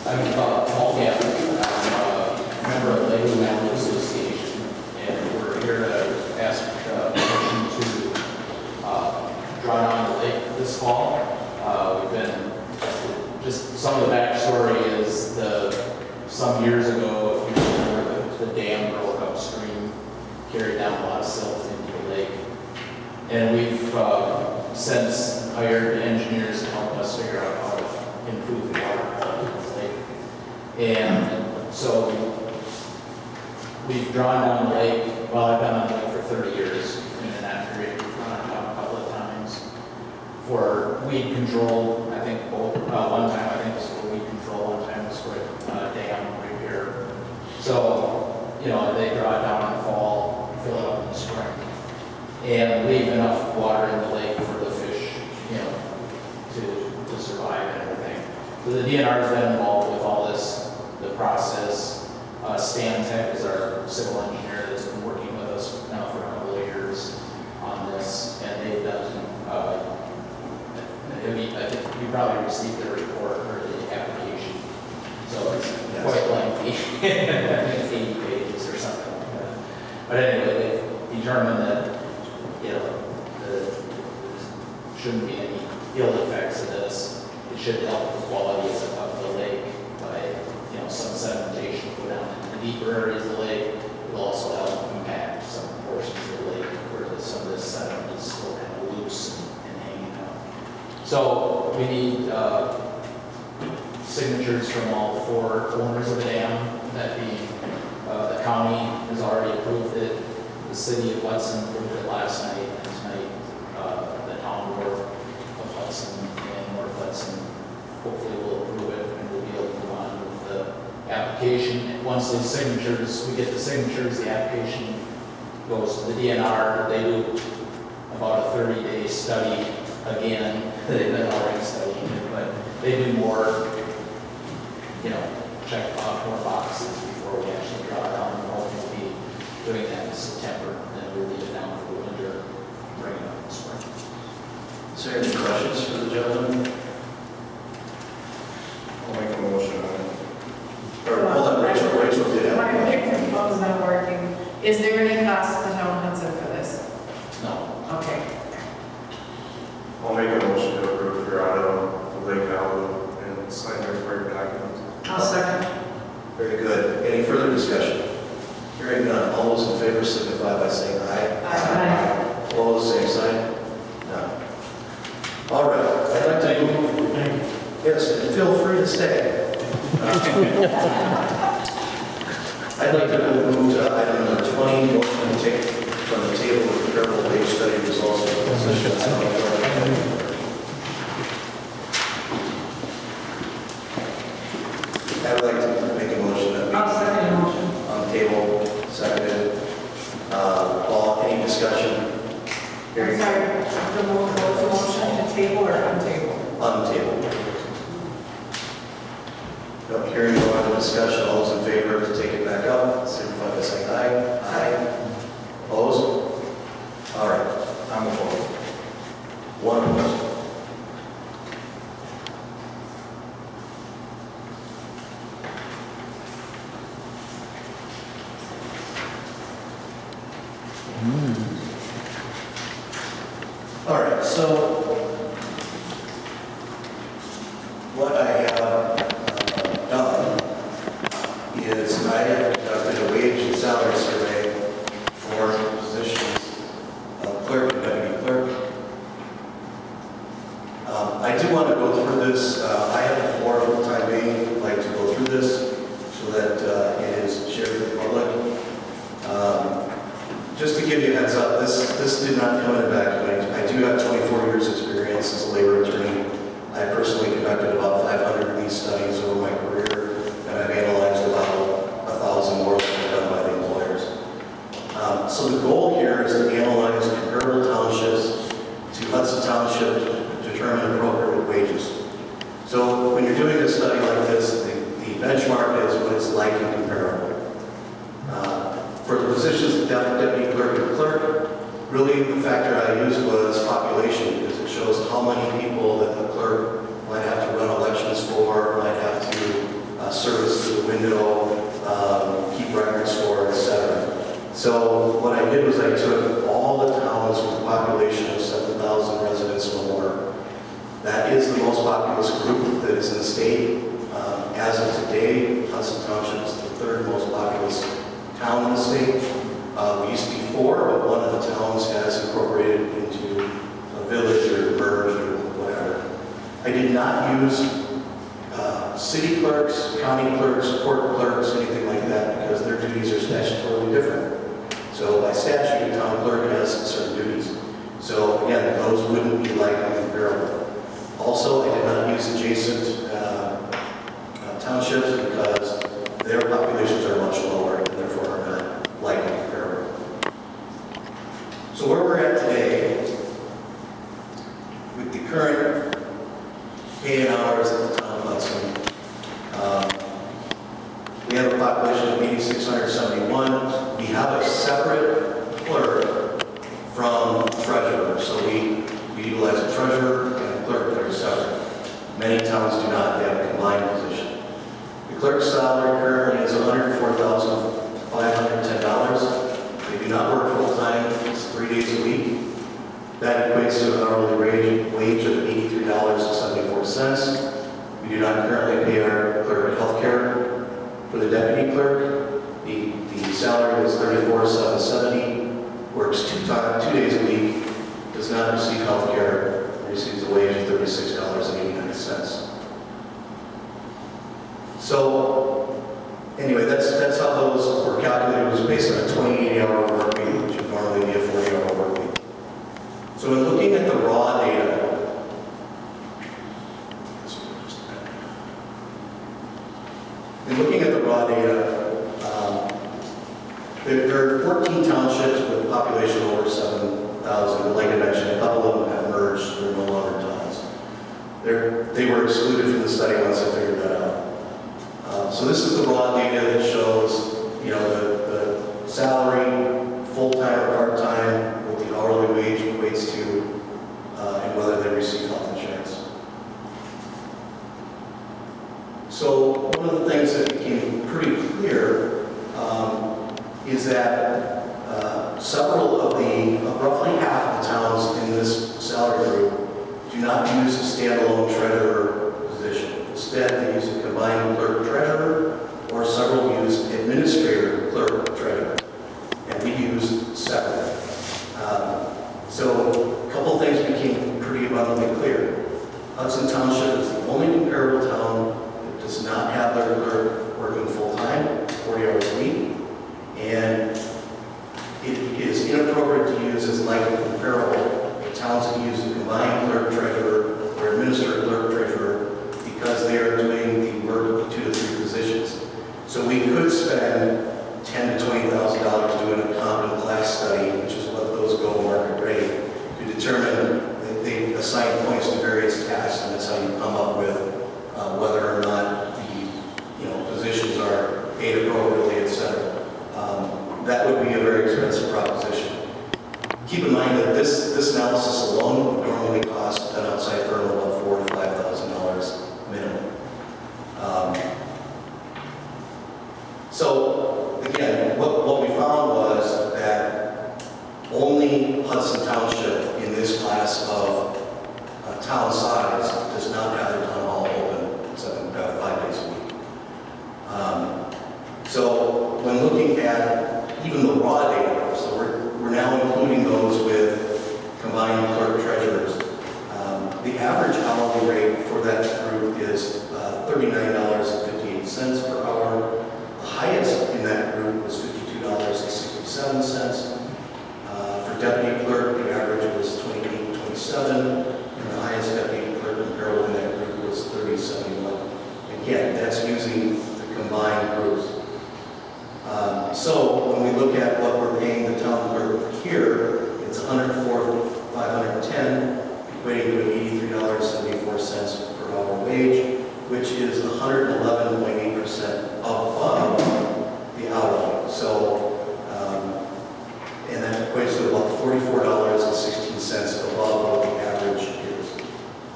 I'm Paul Gavin. I'm a member of the Lake Malibu Association, and we're here to ask permission to draw down the lake this fall. We've been, just some of the backstory is some years ago, if you remember, the dam broke upstream, carried down a lot of silt into the lake. And we've since hired engineers to help us figure out how to improve the water quality of the lake. And so we've drawn down the lake, well, I've been on the lake for 30 years, and in that period, we've drawn it down a couple of times for weed control. I think one time, I think it was for weed control, one time it was for dam repair. So, they draw it down in the fall, fill it up in the spring, and leave enough water in the lake for the fish, to survive and everything. So the DNR has been involved with all this, the process. Stan Tech is our civil engineer that's been working with us now for a couple of years on this, and they've done, I think you probably received the report or the application, so it's quite lengthy. I think it's 80 pages or something like that. But anyway, they've determined that, there shouldn't be any ill effects of this. It should help the quality of the lake by, some sedimentation go down into the deeper areas of the lake. It'll also help compact some portions of the lake where some of this sediment is still kind of loose and hanging out. So we need signatures from all 4 owners of the dam, that being The city of Hudson approved it last night, and tonight, the town board of Hudson and North Hudson hopefully will approve it, and we'll be able to go on with the application. And once those signatures, we get the signatures, the application goes to the DNR. They do about a 30-day study again. They've been already studying it, but they do more, check off more boxes before we actually draw it down. We're hoping to be doing that in September, and then we'll leave it down for the winter, bring it up in spring. Is there any questions for the gentleman? I'll make a motion on it. Or, hold on, Rachel did have. My microphone's not working. Is there any cost to the town of Hudson for this? No. Okay. I'll make a motion to approve your item, the Lake Valley, and sign the required documents. I'll second. Very good. Any further discussion? Hearing none, all those in favor signify by saying aye. Aye. Opposed, same sign? None. All right, I'd like to move. Yes, and feel free to stay. I'd like to move to item number 20, motion to take from the table the comparable wage study results for the positions. I would like to make a motion that we. I'll second the motion. On the table, seconded. Paul, any discussion? I'm sorry, the motion to table or untable? On the table. No, hearing no other discussion, all those in favor to take it back up, signify by saying aye. Aye. Opposed? All right, I'm opposed. One opposed. All right, so what I have done is I have conducted a wage and salary survey for positions of clerk and deputy clerk. I do want to go through this. I have the floor for the time being. I'd like to go through this so that it is shared with the public. Just to give you a heads up, this did not come in a vacuum. I do have 24 years experience as a labor attorney. I personally conducted about 500 of these studies over my career, and I've analyzed about 1,000 more that are done by the employers. So the goal here is to analyze comparable townships to Hudson Township to determine appropriate wages. So when you're doing a study like this, the benchmark is what it's like and comparable. For the positions of deputy clerk and clerk, really the factor I used was population, because it shows how many people that the clerk might have to run elections for, might have to service through the window, keep records for, etc. So what I did was I took all the towns with a population of 7,000 residents or more. That is the most populous group that is in the state. As of today, Hudson Township is the third most populous town in the state. We used to be 4, but one of the towns has incorporated into a village or merged or whatever. I did not use city clerks, county clerks, court clerks, anything like that, because their duties are statutorily different. So by statute, a town clerk has certain duties. So again, those wouldn't be like comparable. Also, I did not use adjacent townships because their populations are much lower and therefore are not likely comparable. So where we're at today, with the current pay and hours at the town of Hudson, we have a population of 8,671. We have a separate clerk from treasurer. So we utilize a treasurer and a clerk that are separate. Many towns do not. They have a combined position. The clerk's salary currently is $104,510. They do not work full-time. It's 3 days a week. That equates to an hourly wage of $83.74. We do not currently pay our clerk health care. For the deputy clerk, the salary is $34,770, works 2 days a week, does not receive health care, receives a wage of $36.89. So, anyway, that's how those were calculated. It was based on a 28-hour work week, which are 14 townships with a population over 7,000, but like I mentioned, a couple of them have merged, they're no longer towns. They were excluded from the study once I figured that out. So this is the raw data that shows, you know, the salary, full-time or part-time, what the hourly wage equates to, and whether they receive health insurance. So one of the things that became pretty clear is that several of roughly half of the towns in this salary group do not use a standalone treasurer position. Instead, they use a combined clerk-treasurer, or several use administrator, clerk-treasurer, and we use separate. So a couple things became pretty abundantly clear. Hudson Township is the only comparable town that does not have their clerk working full-time, 40 hours a week, and it is inappropriate to use as likely comparable towns that use a combined clerk-treasurer or administrator clerk-treasurer because they are doing the work of 2 to 3 positions. So we could spend $10,000 to $20,000 doing a competent class study, which is what those go market rate, to determine they assign points to various tasks, and that's how you come up with whether or not the positions are paid appropriately, etc. That would be a very expensive proposition. Keep in mind that this analysis alone would normally cost an outside firm about $4,000 to $5,000 minimum. So again, what we found was that only Hudson Township in this class of town size does not have their town hall open 5 days a week. So when looking at even the raw data, so we're now including those with combined clerk treasurers. The average hourly rate for that group is $39.58 per hour. The highest in that group was $52.67. For deputy clerk, the average was $28.27, and the highest deputy clerk comparable in that group was $30.71. Again, that's using the combined groups. So when we look at what we're paying the town clerk here, it's $104,510, equating to an $83.74 per hour wage, which is 111.8% above the hourly. So, and that equates to about $44.16 above what the average is.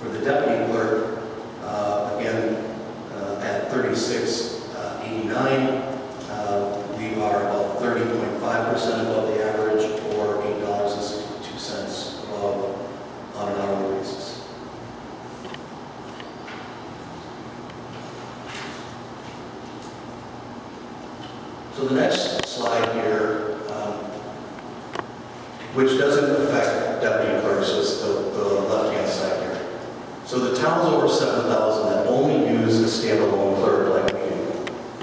For the deputy clerk, again, at $36.89, we are about 30.5% above the average, or $8.62 above on an hourly basis. So the next slide here, which doesn't affect deputy clerks, is the left-hand side here. So the towns over 7,000 that only use a standalone clerk like we do,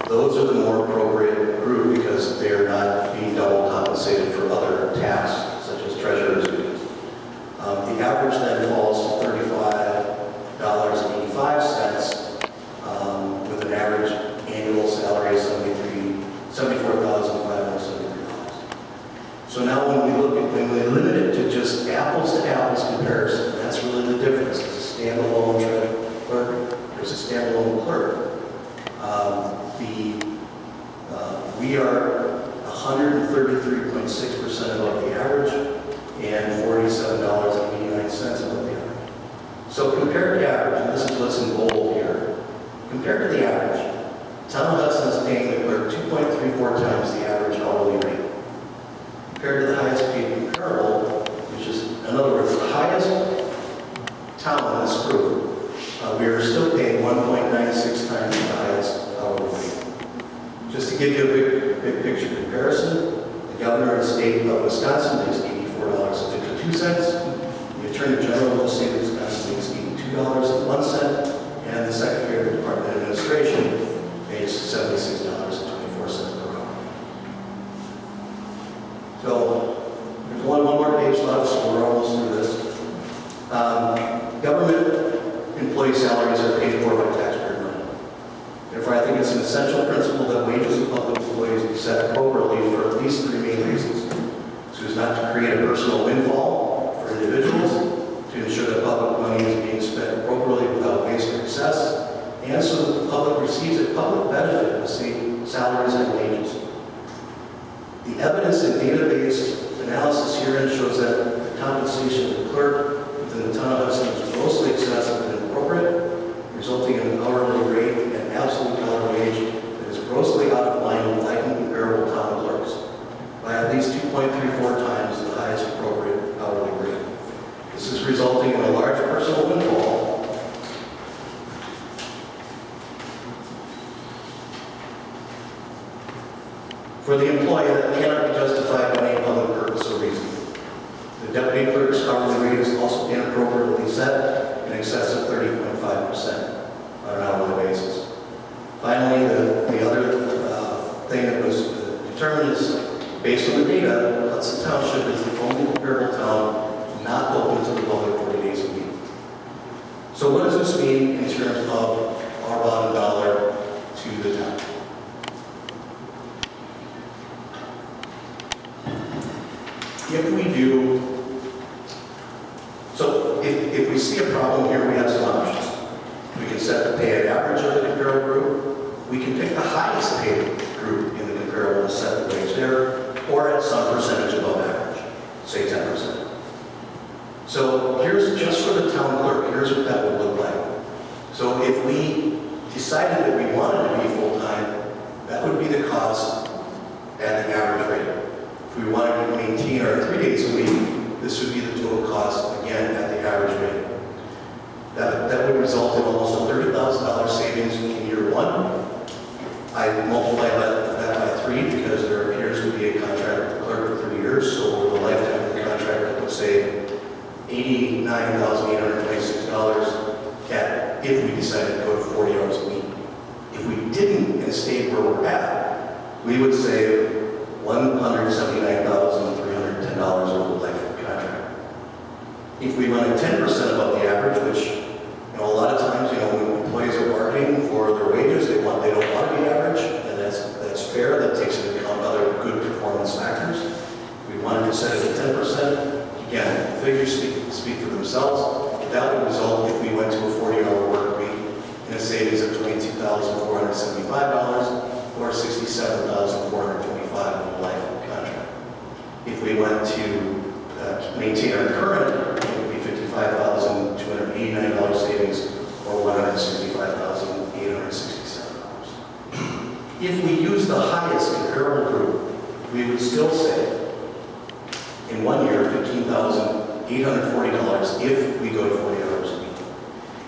those are the more appropriate group because they're not being double compensated for other tasks, such as treasurer's duties. The average then falls to $35.85 with an average annual salary of $74,573. So now when we limit it to just apples to apples comparison, that's really the difference. It's a standalone clerk versus a standalone clerk. We are 133.6% above the average and $47.89 above the average. So compared to average, and this is what's in bold here, compared to the average, Town of Hudson is paying the clerk 2.34 times the average hourly rate. Compared to the highest paid comparable, which is, in other words, the highest town in this group, we are still paying 1.96 times the highest hourly rate. Just to give you a big picture comparison, the governor of the state of Wisconsin makes $84.52. The attorney general of the state of Wisconsin makes $82.01, and the secretary of the Department of Administration pays $76.24 per hour. So there's only one more page left, so we're almost through this. Government employee salaries are paid for by taxpayer money. Therefore, I think it's an essential principle that wages of public employees be set appropriately for at least 3 main reasons. personal windfall for individuals, to ensure that public money is being spent appropriately without waste or excess, and so that the public receives a public benefit of state salaries and wages. The evidence and database analysis herein shows that the compensation of the clerk within the town of Hudson is grossly excessive and inappropriate, resulting in an hourly rate and absolute dollar wage that is grossly out of line with like comparable town clerks by at least 2.34 times the highest appropriate hourly rate. This is resulting in a large personal windfall for the employee that cannot be justified by any public purpose or reason. The deputy clerk's hourly rate is also inappropriately set in excess of 30.5% on an hourly basis. Finally, the other thing that was determined is, based on the data, Hudson Township is the only comparable town not open to the public 40 days a week. So what does this mean in terms of our bottom dollar to the town? If we do, so if we see a problem here, we have some options. We can set the pay at average of the comparable group. We can pick the highest paid group in the comparable and set the wage there, or at some percentage above average, say 10%. So here's, just for the town clerk, here's what that would look like. So if we decided that we wanted to be full-time, that would be the cost at the average rate. If we wanted to maintain our 3 days a week, this would be the total cost, again, at the average rate. That would result in almost a $30,000 savings in year one. I multiply that by 3 because there appears to be a contract with the clerk for 3 years, so over the lifetime of the contract, I would say $89,826 if we decided to go to 40 hours a week. If we didn't and stayed where we're at, we would save $179,310 over the life of the contract. If we went at 10% above the average, which a lot of times, when employees are bargaining for their wages, they don't want to be average, and that's fair. That takes into account other good performance factors. If we wanted to set it at 10%, again, the figures speak for themselves. That would result, if we went to a 40-hour work week, in a savings of $22,475 or $67,425 over the life of the contract. If we went to maintain our current, it would be $55,289 savings or $165,867. If we use the highest comparable group, we would still save in 1 year $15,840 if we go to 40 hours a week.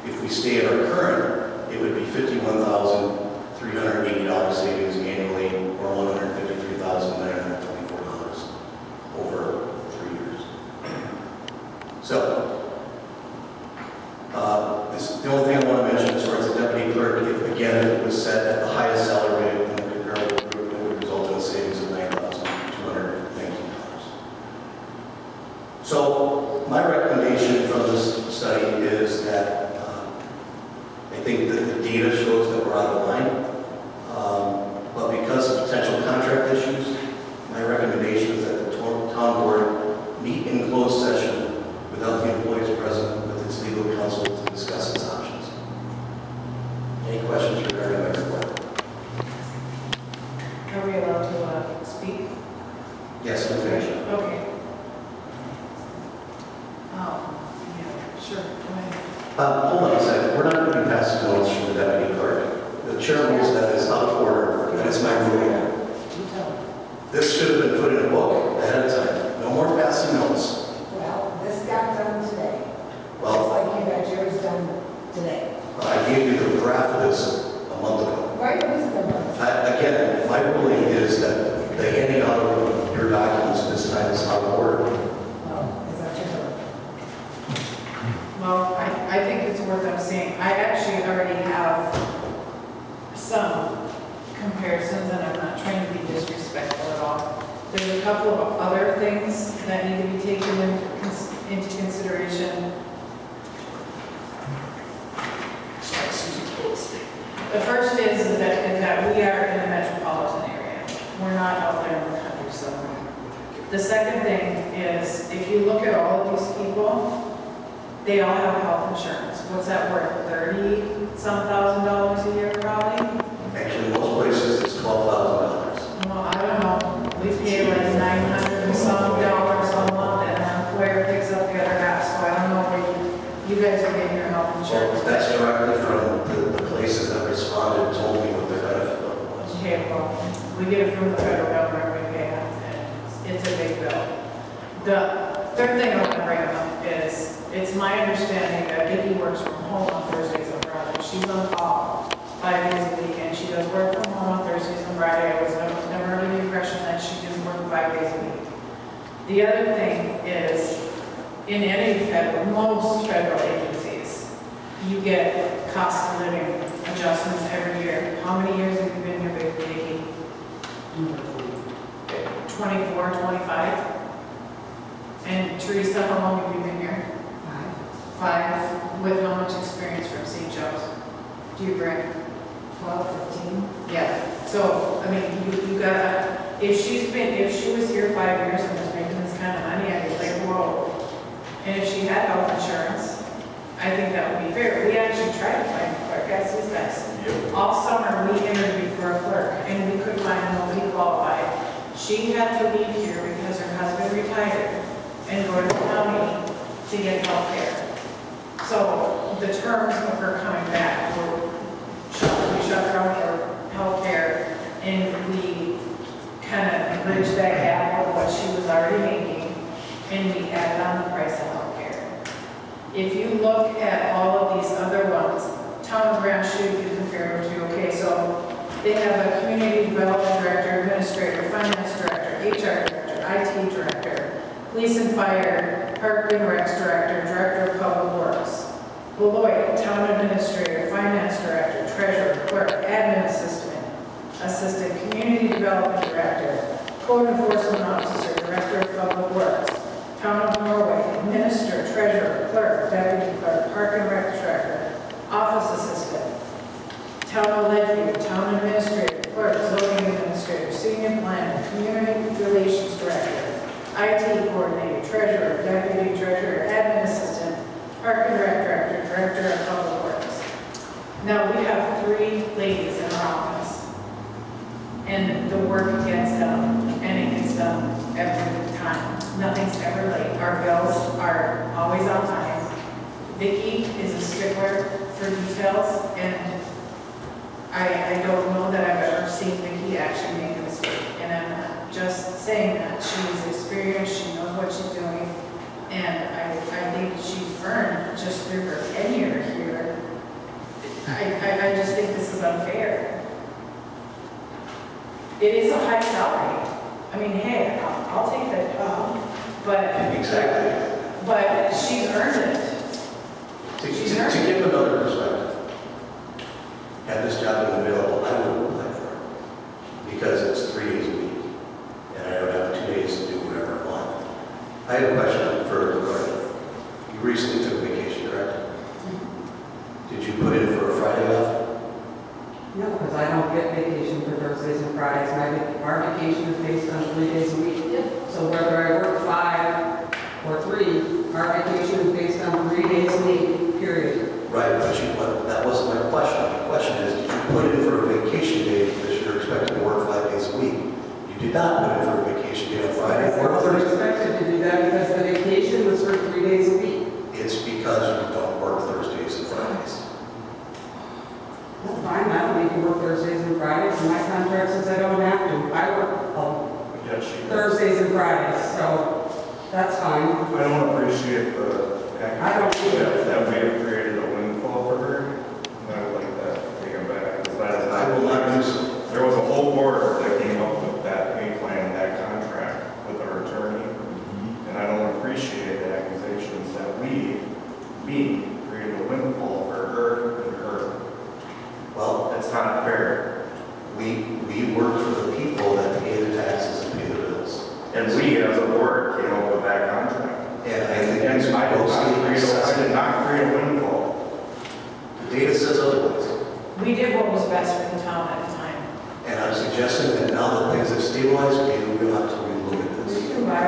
If we stay at our current, it would be $51,380 savings annually or $153,924 over 3 years. So, the only thing I want to mention as far as the deputy clerk, if it was set at the highest salary rate in the comparable group, it would result in a savings of $9,219. So, my recommendation from this study is that I think that the data shows that we're out of line, but because of potential contract issues, my recommendation is that the town board meet in closed session without the employees present with its legal counsel to discuss its options. Any questions regarding my report? Are we allowed to speak? Yes, I'm finished. Okay. Yeah, sure, go ahead. Hold on a second. We're not going to be passing notes from the deputy clerk. The chair rules that is out of order. That is my ruling. This should have been put in a book ahead of time. No more passing notes. Well, this got done today. Well, Just like you got yours done today. I gave you the draft of this a month ago. Right, this is the one. Again, my ruling is that the handing out of your documents this time is out of order. Well, is that your vote? Well, I think it's worth us saying, I actually already have some comparisons, and I'm not trying to be disrespectful at all. There's a couple of other things that need to be taken into consideration. The first is that we are in a metropolitan area. We're not out there in the country somewhere. The second thing is, if you look at all of these people, they all have health insurance. What's that worth, $30-some-thousand a year probably? Actually, most places it's $12,000. Well, I don't know, we pay like $900 and some dollars a month, and our employer picks up the other half, so I don't know where you guys are getting your health Well, insurance. that's directly from the places that responded and told me what their benefit level was. Okay, well, we get it from the federal government, we pay it, and it's a big bill. The third thing I want to bring up is, it's my understanding that Vicki works from home on Thursdays and Fridays. She's on call 5 days a week, and she does work from home on Thursdays and Fridays. I was never under the impression that she didn't work 5 days a week. The other thing is, in most federal agencies, you get cost of living adjustments every year. How many years have you been here, Vicki? 24, 25? And Teresa, how long have you been here? 5. With how much experience from St. Joe's? Do you bring? 12, 15. Yeah, so, I mean, you gotta, if she was here 5 years and was making this kind of money, I'd be like, whoa. And if she had health insurance, I think that would be fair. We actually tried to find a clerk, guys, these guys. All summer, we interviewed for a clerk, and we could find nobody qualified. She had to leave here because her husband retired and go to the county to get health care. So the terms of her coming back were, we shut down her health care, and we kind of bridged that gap of what she was already making, and we added on the price of health care. If you look at all of these other ones, Town of Grand Chute, you compare them to, okay, so they have a community development director, administrator, finance director, HR director, IT director, police and fire, park and recs director, director of public works. Beloit, town administrator, finance director, treasurer, clerk, admin assistant, community development director, code enforcement officer, director of public works. Town of Norway, minister, treasurer, clerk, deputy clerk, park and rec director, office assistant. Town of Ledgeview, town administrator, clerk, zoning administrator, senior planner, community relations director, IT coordinator, treasurer, deputy treasurer, admin assistant, park and rec director, director of public works. Now, we have 3 ladies in our office, and the work gets done, and it gets done every time. Nothing's ever late. Our bills are always on time. Vicki is a stickler for details, and I don't know that I've ever seen Vicki actually make a mistake. And I'm not just saying that. She's experienced, she knows what she's doing, and I think she's earned just through her tenure here. I just think this is unfair. It is a high salary. I mean, hey, I'll take that job, but. Exactly. But she's earned it. To give another perspective, had this job been available, I would have applied for it. Because it's 3 days a week, and I would have 2 days to do whatever I want. I have a question for Gordon. You recently took vacation, correct? Did you put in for a Friday off? No, because I don't get vacation for Thursdays and Fridays. Our vacation is based on 3 days a week. So whether I work 5 or 3, our vacation is based on 3 days a week, period. Right, but that wasn't my question. My question is, did you put in for a vacation day because you're expected to work 5 days a week? You did not put in for a vacation day on Friday I or wasn't Thursday. expected to do that because the vacation was for 3 days a week. It's because you don't work Thursdays and Fridays. That's fine, I don't need to work Thursdays and Fridays, and my contract says I don't have to. I work Thursdays and Fridays, so that's fine. I don't appreciate the I don't either. that we have created a windfall for her, and I would like that taken back, because that is I not. will not do so. There was a whole board that came up with that pay plan, that contract with our attorney, and I don't appreciate the accusations that we created a windfall for her and her. Well, It's not fair. we work for the people that pay the taxes and pay the bills. And we, as a board, came up with that contract. And I think And it's I mostly did not create a windfall. The data says otherwise. We did what was best for the town at the time. And I'm suggesting that now that things have stabilized, maybe we'll have to relook at We this. can buy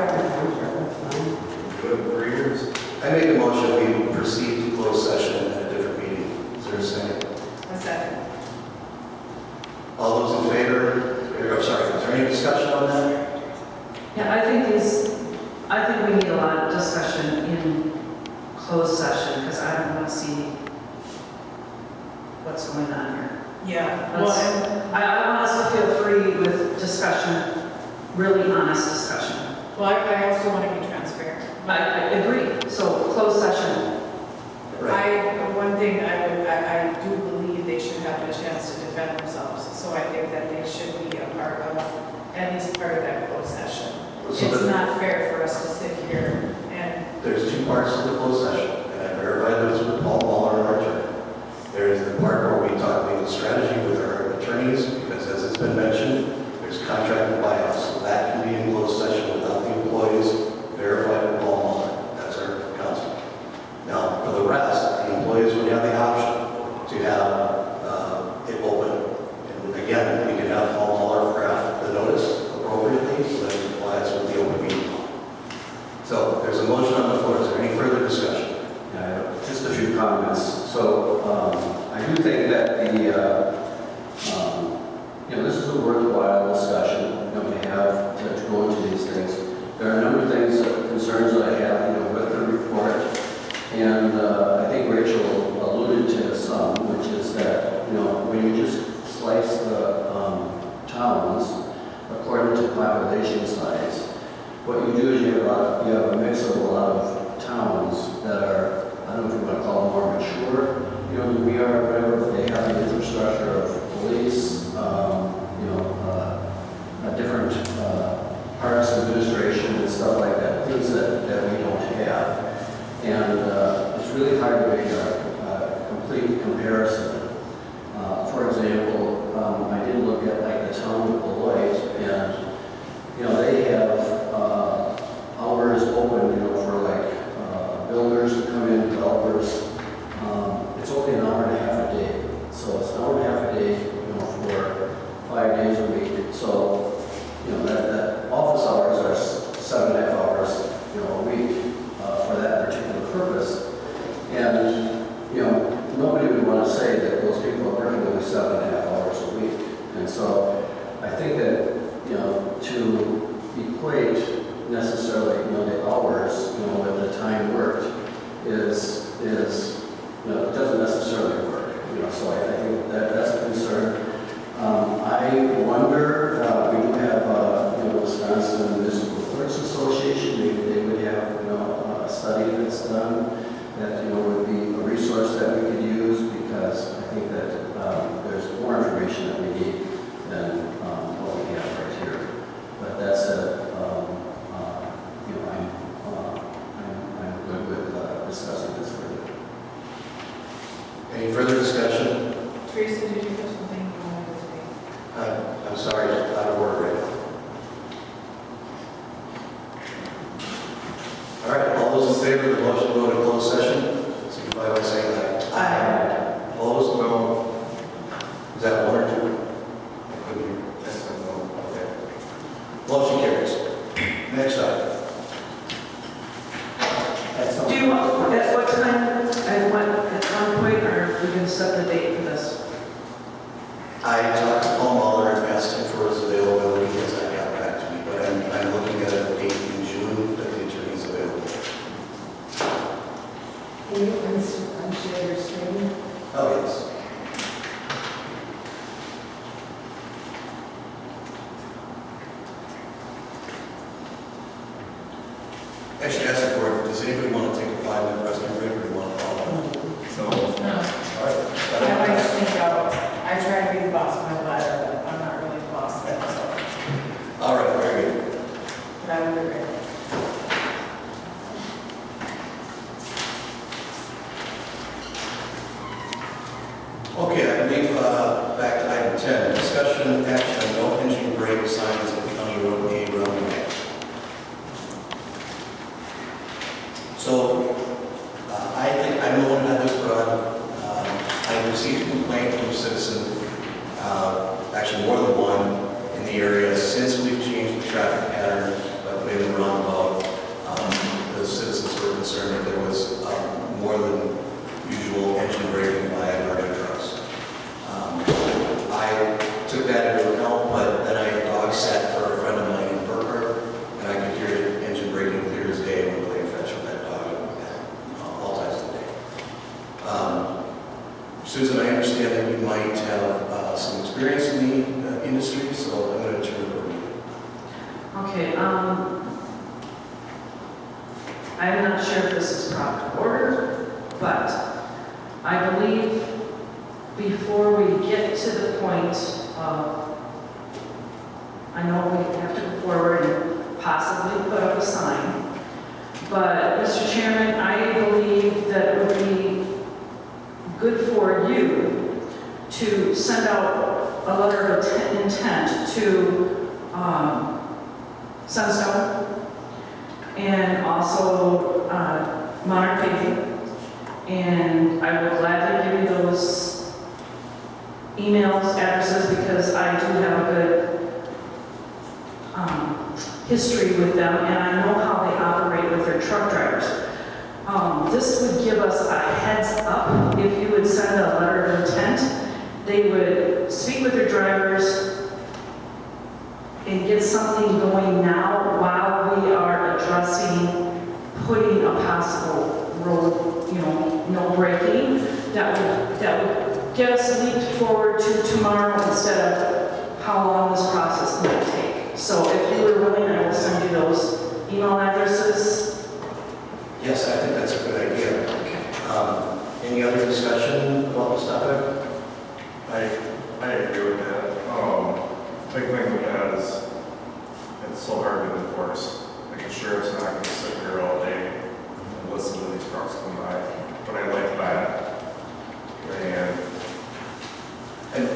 do it in 3 years. I make a motion, we proceed to closed session at a different meeting. Is there a second? A second. All those in favor, or sorry, is there any discussion on that? Yeah, I think we need a lot of discussion in closed session, because I don't want to see what's going on here. Yeah, Let's- well, and I want us to feel free with discussion, really honest discussion. well, I also want to be transparent. I agree, so closed session. One thing I do believe they should have a chance to defend themselves, so I think that they should be a part of, at least part of that closed session. So It's the- not fair for us to sit here and, There's 2 parts to the closed session, and I verified those with Paul Muller, our attorney. There is the part where we talk legal strategy with our attorneys, because as it's been mentioned, there's contract and buyouts, so that can be in closed session without the employees verified with Paul Muller. That's our counsel. Now, for the rest, the employees would have the option to have it open. And again, we can have Paul Muller craft the notice appropriately, so that it complies with the open meeting law. So there's a motion on the floor. Is there any further discussion? Yeah, just a few comments. So I do think that this is a worthwhile discussion that we have to go into these things. There are a number of things, concerns that I have, with the report, and I think Rachel alluded to some, which is that, when you just slice the towns according to population size, what you do is you have a mix of a lot of towns that are, I don't know if you want to call them more mature. We are, whatever, they have the infrastructure of police, different parks administration and stuff like that, things that we don't have. And it's really hard to make a complete comparison. For example, I did look at like the town of Beloit, and they have hours open, for like builders to come in, developers. It's only an hour and a half a day, so it's an hour and a half a day, for 5 days a week. So, that office hours are 7.5 hours, a week for that particular purpose. And, nobody would want to say that those people are working only 7.5 hours a week. And so I think that, to equate necessarily, the hours, with the time worked is it doesn't necessarily work. So I think that's a concern. I wonder, we do have, Wisconsin Municipal Clerks Association, maybe they would have, a study that's done that, would be a resource that we could use, because I think that there's more information that we need than what we have right here. But that said, I'm good with discussing this further. Any further discussion? Teresa, did you have something you wanted to say? I'm sorry, out of order right now. All right, all those in favor of the motion to go into closed session, signify by saying aye. Aye. Opposed? No. Is that 1 or 2? I couldn't hear. Yes and no. Okay. Motion carries. Next item. Do you want, at what time, at one point, are we going to set the date for this? I talked to Paul Muller and asked him for his availability, he has not got back to me, but I'm looking at a date in June that the attorney's available. Can you unshare your screen? Oh, yes. Actually, ask the board, does anybody want to take a 5-minute restroom break, or do you want to follow? No. No. All right. I like to think out, I try to be the boss of my ladder, but I'm not really the boss of it, so All right, very good. I would agree. Okay, I believe back to item 10, discussion action on no engine brake signs at County Road A roadway. So I know when I had this put on, I received a complaint from a citizen, actually more than one, in the area since we've changed the traffic pattern by putting the roundabout Okay, I'm not sure if this is proper order, but I believe before we get to the point of, I know we have to go forward and possibly put up a sign, but Mr. Chairman, I believe that it would be good for you to send out a letter of intent to Sunstone and also Monarch Paving. And I will gladly give you those emails, addresses, because I do have a good history with them, and I know how they operate with their truck drivers. This would give us a heads up if you would send a letter of intent. They would speak with their drivers and get something going now while we are addressing putting a possible road, no braking. That would get us leaped forward to tomorrow instead of how long this process might take. So if you were willing, I will send you those email addresses. Yes, I think that's a good idea. Any other discussion about this topic? I agree with that. Big thing with that is it's so hard to enforce. Like the sheriff's not going to sit here all day and listen to these trucks come by. But I like that. And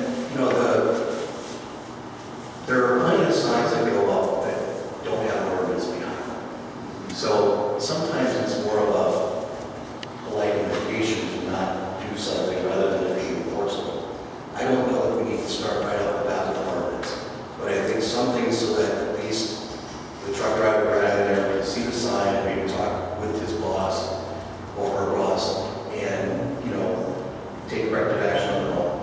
there are plenty of signs that go up that don't have an ordinance behind them. So sometimes it's more of a polite invitation to not do something rather than it being enforceable. I don't know if we need to start right off the bat with an ordinance, but I think something so that at least the truck driver driving there can see the sign and maybe talk with his boss or her boss and, take corrective action on their own.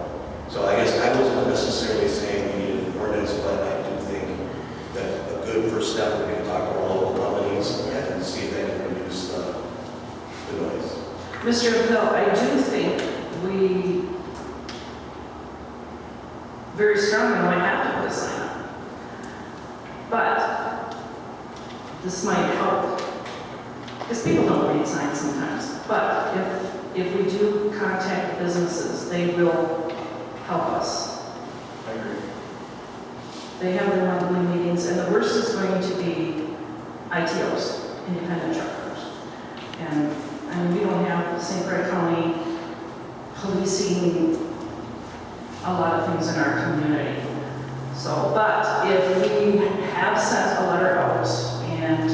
So I guess I wasn't necessarily saying we needed an ordinance, but I do think that a good first step would be to talk to our local companies and see if they can reduce the noise. Mr. Hill, I do think we very strongly might have to put a sign up. But this might help, because people don't read signs sometimes. But if we do contact businesses, they will help us. I agree. They have their monthly meetings, and the worst is going to be ITOs, independent truckers. And we don't have St. Clair County policing a lot of things in our community. So, but if we have sent a letter out and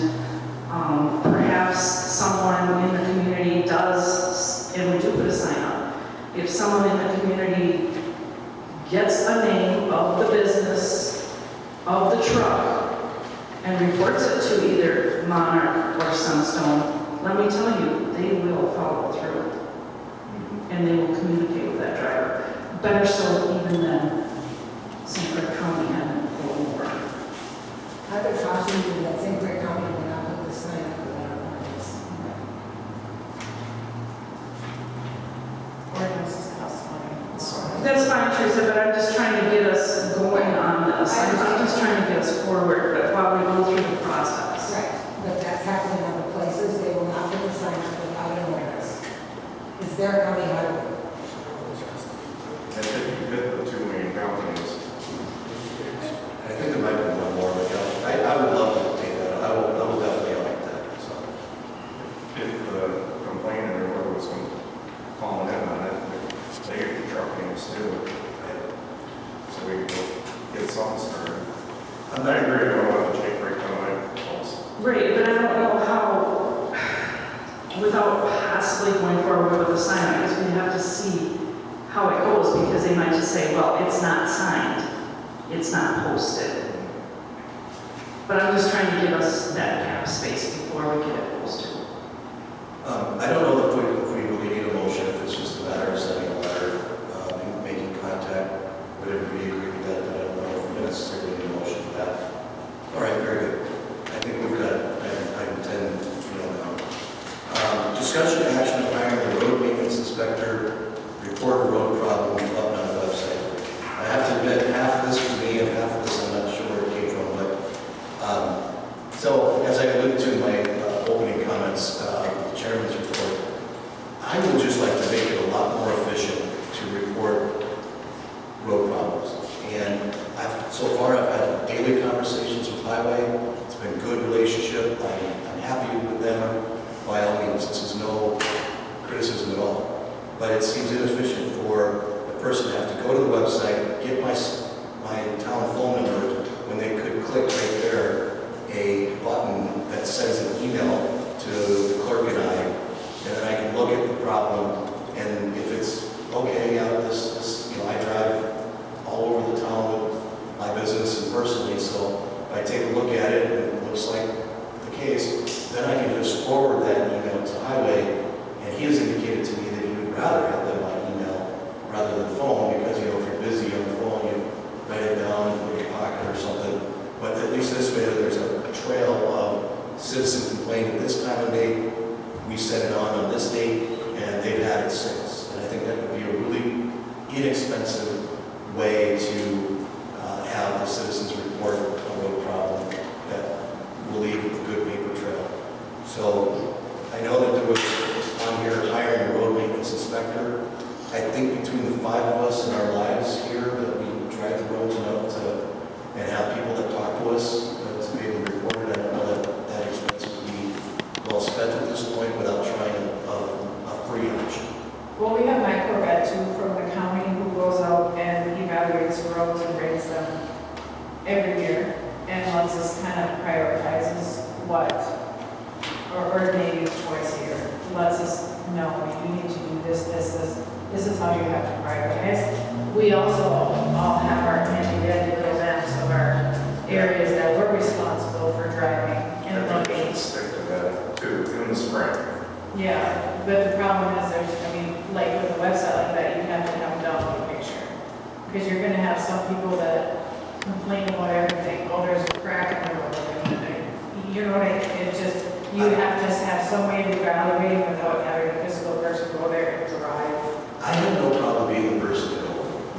perhaps someone in the community does, and we do put a sign up, if someone in the community gets a name of the business, of the truck, and reports it to either Monarch or Sunstone, let me tell you, they will follow through. And they will communicate with that driver. Better so even than St. Clair County and a little more. I would caution you that St. Clair County will not put the sign up without ordinance. Ordinances cost money. That's fine, Teresa, but I'm just trying to get us going on this. I'm just trying to get us forward, but while we go through the process. Right, but that's happening in other places, they will not put the sign up without an ordinance. It's their county highway. I think you hit the two main companies. I think there might be one more, but I would love to take that. I will definitely like that. So. If the complainant or whoever was calling in on it, they get the truck names too. So we can get something started. And I agree, I don't want to take break on my calls. Right, but I don't know how, without possibly going forward with the sign, I guess we have to see how it goes, because they might just say, well, it's not signed, it's not posted. But I'm just trying to give us that gap space before we get it posted. I don't know if we really need a motion, if it's just a matter of sending a letter, and making contact, whatever we agree with that, but I don't know if we necessarily need a motion for that. All right, very good. I think we've got item 10, now. Discussion and action of hiring the road maintenance inspector, report a road problem up on the website. I have to admit, half of this was me and half of this I'm not sure where it came from, but So, as I alluded to in my opening comments, Chairman's report, I would just like to make it a lot more efficient to report road problems. And so far, I've had daily conversations with Highway. It's been a good relationship. I'm happy with them by all means. This is no criticism at all. But it seems inefficient for the person to have to go to the website, get my town phone number, when they could click right there a button that sends an email to the clerk and then I can look at the problem, and if it's okay, yeah, this, I drive all over the town with my business and personally, so if I take a look at it and it looks like the case, then I can just forward that email to Highway, and he has indicated to me that he would rather have them by email rather than phone, because, if you're busy on the phone, you write it down and put it in your pocket or something. But at least this way, there's a trail of citizen complaint at this time of day. We sent it on this date, and they've had it since. And I think that would be a really inexpensive way to have the citizens report a road problem that will leave a good paper trail. So I know that there was on here hiring a road maintenance inspector. I think between the five of us in our lives here that we drive the roads enough to and have people that talk to us to be able to report it. I don't know that expense would be well spent at this point without trying a free option. Well, we have Mike Corbett too from the county who goes out and evaluates roads and rates them every year and lets us kind of prioritizes what, or maybe twice a year, lets us know you need to do this. This is how you have to prioritize. We also all have our handy little maps of our areas that we're responsible for driving and I think we looking. should stick to that too, in the spring. Yeah, but the problem is like with a website like that, you have to have a download picture. Because you're gonna have some people that complain about everything. Oh, there's a crack in the road. You know what I mean? It's just, you have to have some way of evaluating without having a physical person go there and drive. I have no problem being the person to go.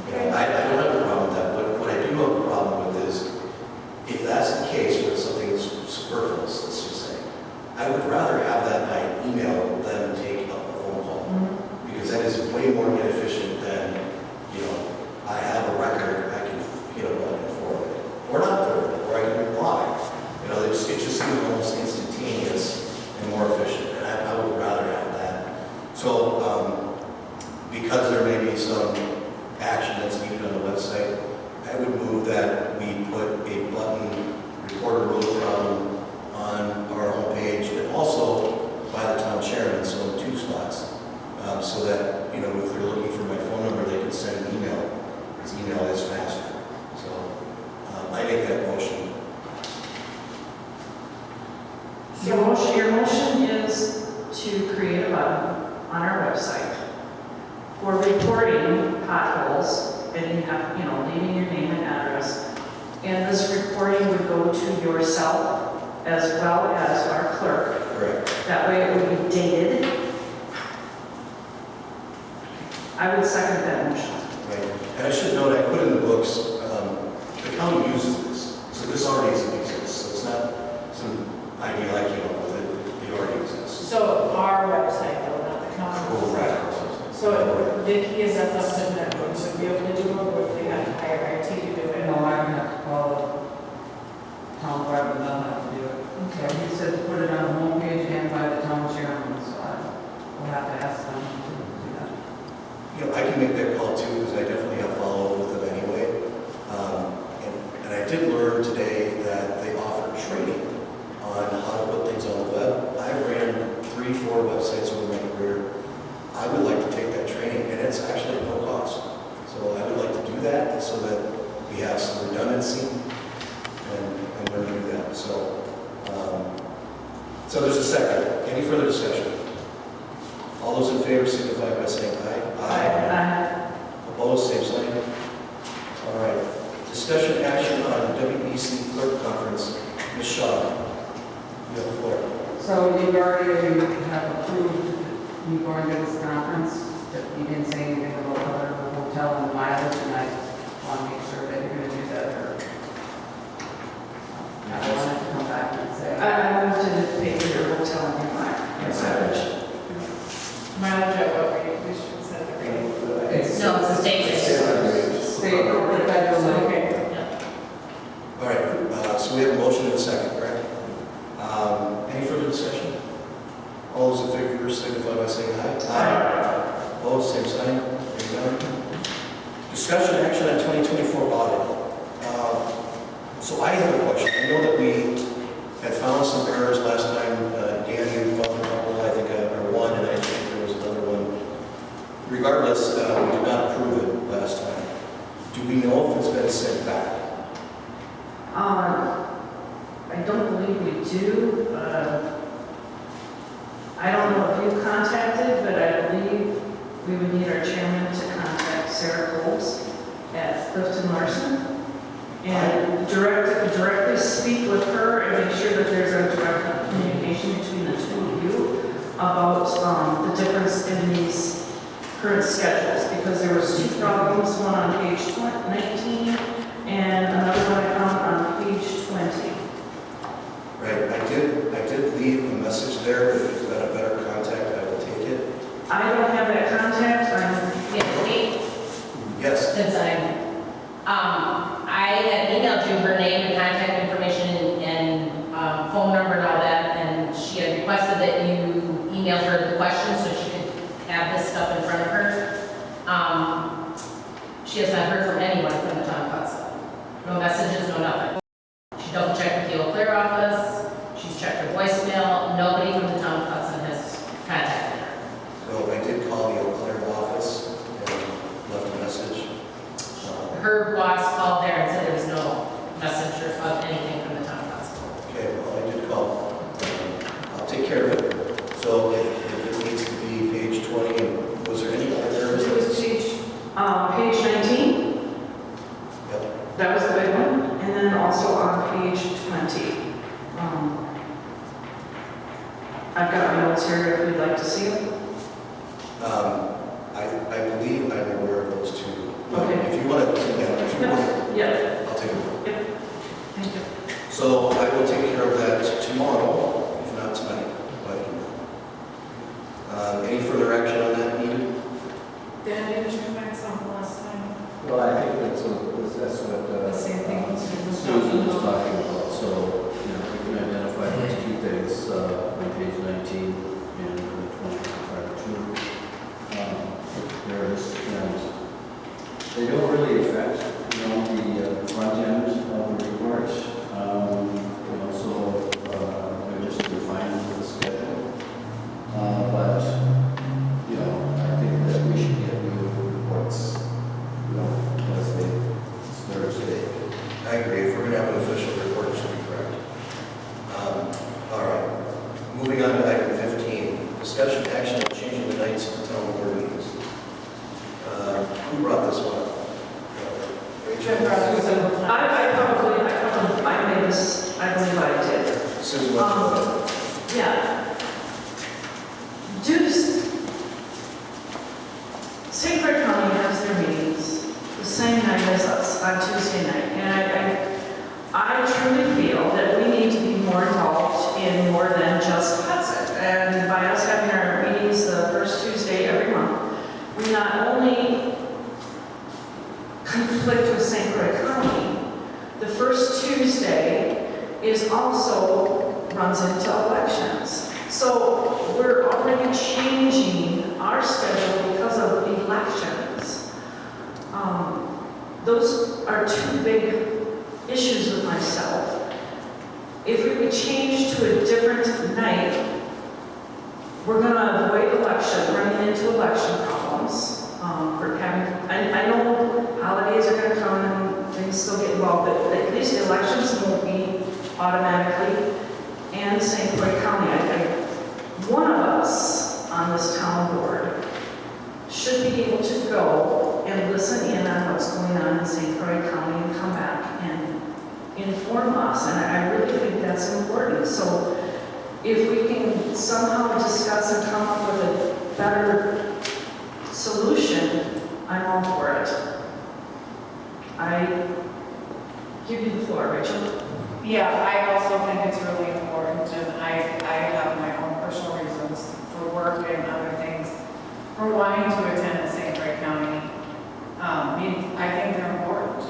I don't have a problem with that, but what I do have a problem with is, if that's the case, where something is superfluous, let's just say, I would rather have that by email than take up a phone call. Because that is way more inefficient than, I have a record, I can, forward it. Or not forward it, or I can reply. It just seems almost instantaneous and more efficient, and I would rather have that. So, because there may be some action that's needed on the website, I would move that we put a button, report a road problem, on our homepage, and also by the town chairman, so in 2 spots, so that, if they're looking for my phone number, they can send an email, because email is faster. So, I make that motion. Your motion is to create a button on our website for reporting potholes, and you have, leaving your name and address. And this reporting would go to yourself as well as our clerk. Correct. That way it would be dated. I would second that motion. Right. And I should note, I put in the books, the county uses this, so this already exists. So it's not some idea like it already exists. So our website though, not the county website. So Vicki, is that something that we should be able to do, or would they have to hire IT to do it? No, I would have to call the town clerk, and they'll have to do it. So he said to put it on the homepage and by the town chairman, so we'll have to ask them to do that. I can make that call too, because I definitely have follow-up with them anyway. And I did learn today that they offer training on how to put things on the web. I ran 3-4 websites over my career. I would like to take that training, and it's actually at no cost. So I would like to do that so that we have some redundancy and learn to do that. So, so there's a second. Any further discussion? All those in favor signify by saying aye. Aye. Opposed, same sign. All right. Discussion action on WEC clerk conference. Ms. Shaw, you have the floor. So you already have approved you going to this conference, but you didn't say anything about other hotel and mileage, and I want to make sure that you're going to do that, or I wanted to come back and say, and second, correct? Any further discussion? All those in favor signify by saying aye. Aye. Opposed, same sign. Hearing none. Discussion action on 2024 audit. So I have a question. I know that we had found some errors last time. Dan, you found a couple, I think, or one, and I think there was another one. Regardless, we did not approve it last time. Do we know if it's been sent back? I don't believe we do. I don't know if you contacted, but I believe we would need our chairman to contact Sarah Coles at Clifton Larson and directly speak with her and make sure that there's a direct communication between the two of you about the difference in these current schedules, because there was two problems, one on page 19 and another one I found on page 20. Right, I did leave a message there, but if you've got a better contact, I will take it. I don't have that contact. Yes. Since I had emailed you her name and contact information and phone number and all that, and she had requested that you email her the questions so she could have this stuff in front of her. She has not heard from anyone from the town of Hudson. No messages, no nothing. She double checked with the Eau Claire office, she's checked her voicemail, nobody from the town of Hudson has contacted her. So I did call the Eau Claire office and left a message. Her boss called there and said there was no message of anything from the town of Hudson. Okay, well, I did call. I'll take care of it. So if it needs to be page 20, was there any other errors? It was page 19. Yep. That was the big one. And then also on page 20. I've got my notes here if you'd like to see them. I believe I'm aware of those two. Okay. If you want to see that, if you want, Yeah. I'll take a look. Yep. Thank you. So I will take care of that tomorrow, if not tonight. Any further action on that needed? Dan, did you find something last time? Well, I think that's what The same thing Susan was talking about. So, you know, we can identify those two things on page 19 and 20, there's, and they don't really affect, you know, the front end of the report. You know, so they're just refining the schedule. But, you know, I think that we should get new reports, you know, it's Thursday. I agree. If we're going to have an official report, it should be correct. All right. Moving on to item 15, discussion action on changing the nights of town board meetings. Who brought this one up? Rachel? I made this, I believe I did. Susan, what's Yeah. Due to St. Clair County has their meetings the same night as us on Tuesday night. And I truly feel that we need to be more involved in more than just Hudson. And by us having our meetings the first Tuesday every month, we not only conflict with St. Clair County, the first Tuesday is also runs into elections. So we're already changing our schedule because of elections. Those are two big issues with myself. If we would change to a different night, we're going to avoid election, running into election problems. I know holidays are going to come and things still get involved, but at least elections won't be automatically. And St. Clair County, one of us on this town board should be able to go and listen in on what's going on in St. Croix County and come back and inform us. And I really think that's important. So if we can somehow discuss and come up with a better solution, I'm all for it. I give you the floor, Rachel. Yeah, I also think it's really important, and I have my own personal reasons for work and other things, for wanting to attend the St. Clair County meetings. I think they're important.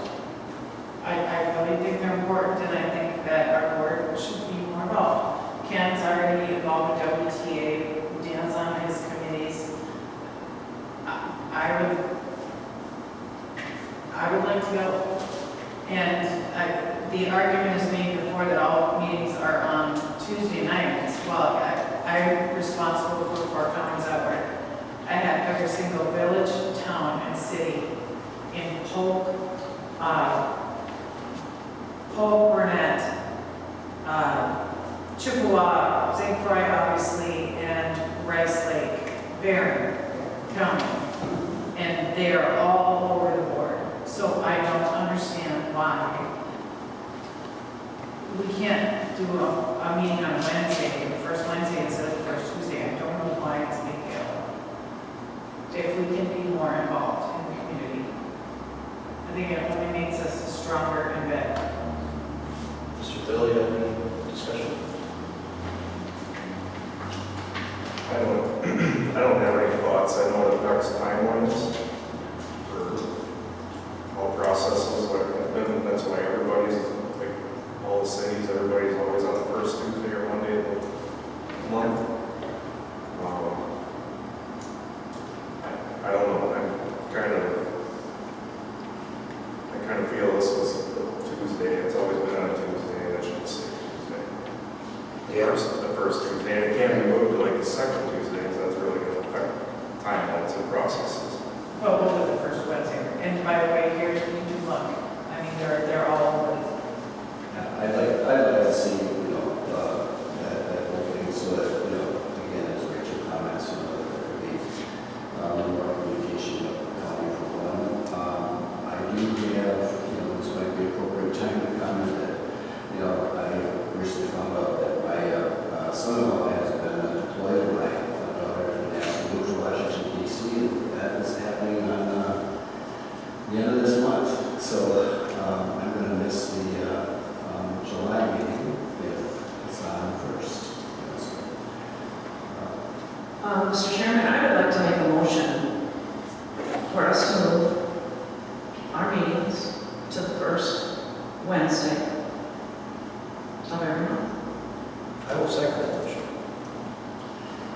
I really think they're important, and I think think that our board should be more involved. Ken's already involved with WTA, Dan's on his committees. I would like to go. And the argument is made before that all meetings are on Tuesday nights. Well, I'm responsible for 4 counties I work. I have every single village, town, and city in Polk, Burnett, Chippewa, St. Croix, obviously, and Rice Lake, Barron County. And they are all over the board. So I don't understand why we can't do a meeting on Wednesday, the first Wednesday instead of the first Tuesday. I don't know why it's a big deal. If we can be more involved in the community, I think it only makes us stronger and better. Mr. Thill, you have any discussion? I don't have any thoughts. I know it affects timelines for all processes, and that's why everybody's, like, all the cities, everybody's always on the first Tuesday or Monday of the month. I don't know, I kind of feel this was a Tuesday, it's always been on a Tuesday, and it should say Tuesday. The first Tuesday, and it can't be moved to like the second Tuesday, because that's really going to affect timelines and processes. Well, we'll do the first Wednesday. And by the way, here's you can look. I mean, they're all over. Yeah, I'd like to see, that whole thing so that, again, as Rachel comments, there could be more communication of the county for one. I do have, this might be appropriate time to comment that, I recently found out that my son-in-law has been deployed with my daughter to National Boots, Washington, D.C., and that is happening on the end of this month. So I'm going to miss the July meeting if it's on first. Mr. Chairman, I would like to make a motion for us to move our meetings to the first Wednesday of every month. I will second that motion.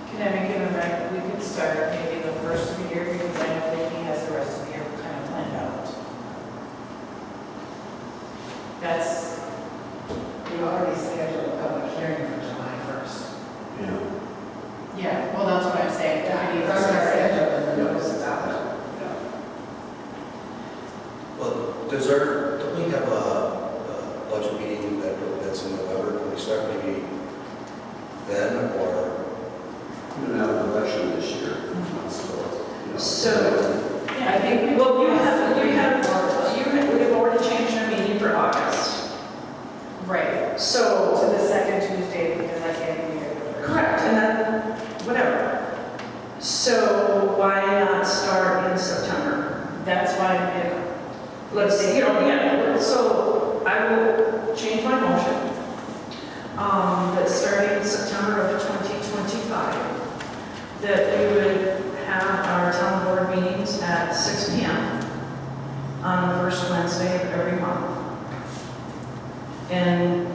Can I make it amendment? We could start maybe the first of the year because I know that he has the rest of the year kind of planned out. That's, We already scheduled a public hearing for July 1st. Yeah. yeah, well, that's what I'm saying. That We need is to already start. scheduled and the notice is out. Well, don't we have a budget meeting that's in November? Can we start maybe then, or? We don't have an election this year, So, Yeah, I think, well, we've already changed our meeting for August. right, So, to the second Tuesday because I can't be here. correct, and then, whatever. So why not start in September? That's why, yeah. Let's see, so I will change my motion. That starting September of 2025, that we would have our town board meetings at 6 p.m. on the first Wednesday of every month. And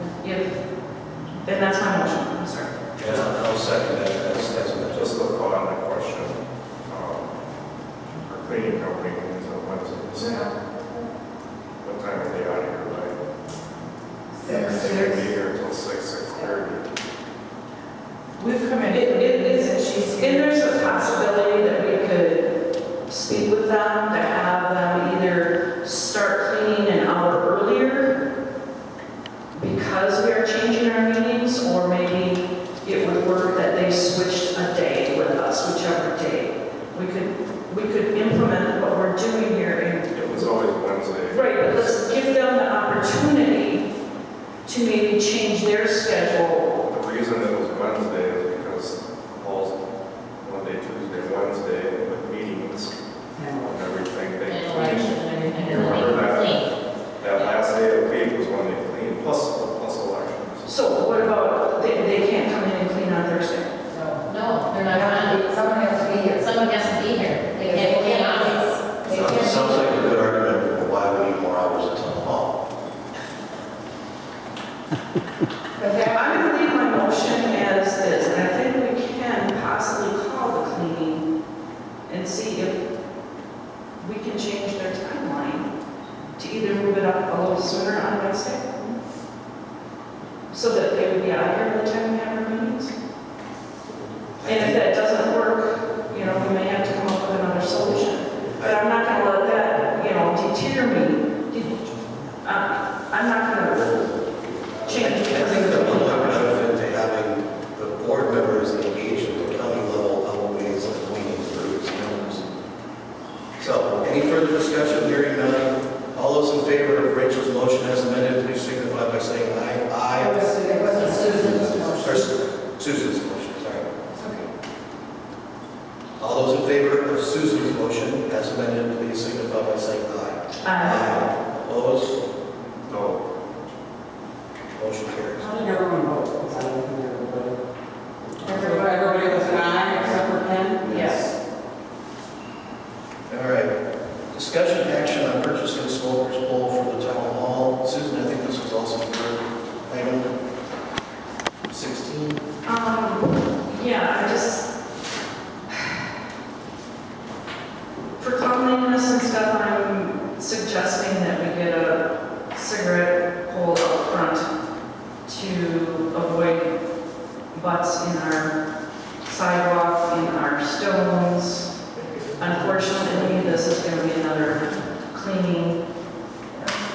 that's my motion, I'm sorry. Yeah, I'll second that. Just a thought on that question. Our cleaning company is on Wednesdays. What time are they out here by? They'll be here until 6:30. We've come in. And there's a possibility that we could speak with them to have them either start cleaning an hour earlier because we are changing our meetings, or maybe it would work that they switched a day with us, whichever day. We could implement what we're doing here and It was always Wednesday. right, but let's give them the opportunity to maybe change their schedule. The reason it was Wednesday is because Paul's Monday, Tuesday, Wednesday, with meetings and everything. They And election and everything, and Remember then that? they clean. That last day of the week was when they cleaned, plus elections. So what about, they can't come in and clean on Thursday? No, they're not on. Someone has to be here. Someone has to be here. They can't be in office. Sounds like a good argument for why we need more hours at town hall. But that, I'm gonna leave my motion as is, and I think we can possibly call the cleaning and see if we can change their timeline to either move it up a little sooner on Wednesday, so that they would be out here by the time we have our meetings. And if that doesn't work, you know, we may have to come up with another solution. But I'm not gonna let that, you know, deter me. I'm not gonna change I because think of the the public benefit to having the board members engaged at the county level outweighs the cleaning for its members. So, any further discussion? Hearing none. All those in favor of Rachel's motion as amended, please signify by saying aye. it wasn't Susan's Or motion. Susan's motion, sorry. Okay. All those in favor of Susan's motion as amended, please signify by saying aye. Opposed? No. Motion carries. How did everyone vote? Was that everything everybody? Everybody was an aye except for Ken? Yes. All right. Discussion action on purchasing smokers pole for the town hall. Susan, I think this was also your item 16. Yeah, I just, for cleanliness and stuff, I'm suggesting that we get a cigarette pole up front to avoid butts in our sidewalk, in our stones. Unfortunately, this is going to be another cleaning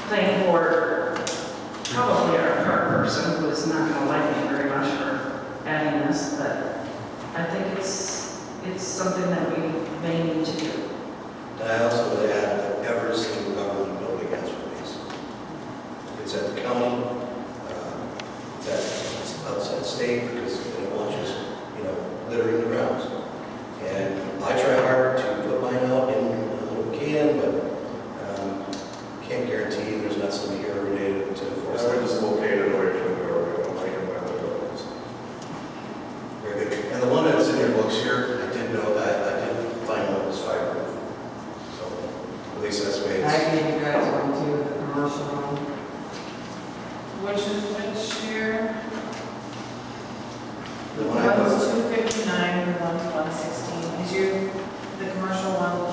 thing for probably our park person who is not going to like me very much for adding this, but I think it's something that we may need to do. And I also would add that every single government building has one of these. It's at the county, it's outside state, because they don't want you, littering the grounds. And I try hard to put mine out in a little can, but can't guarantee there's not somebody here every day to enforce I would that. just locate it away from the door, I don't like it by the doors. Very good. And the one that's in your books here, I did know that, I did find one that was fireproof. So at least that's the way I it's. gave you guys one too, the commercial one. Which is which year? The one I One's put, 259, the one's 116. Is your, the commercial one,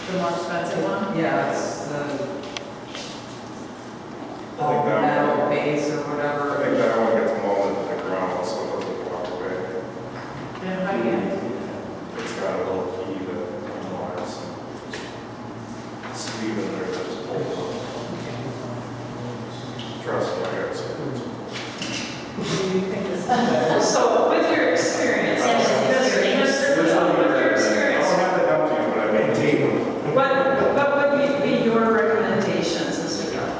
the more expensive one? Yeah, it's the I think that metal one, base or I whatever. think that one gets molded to the ground, so it doesn't walk away. Then how do you, It's got a little key that unlocks. Sleeve in there that just pulls up. Trust me, I got experience. do you think this? So with your experience, with your I experience, don't have to help you, but I maintain them. what would be your recommendations, Mr. John?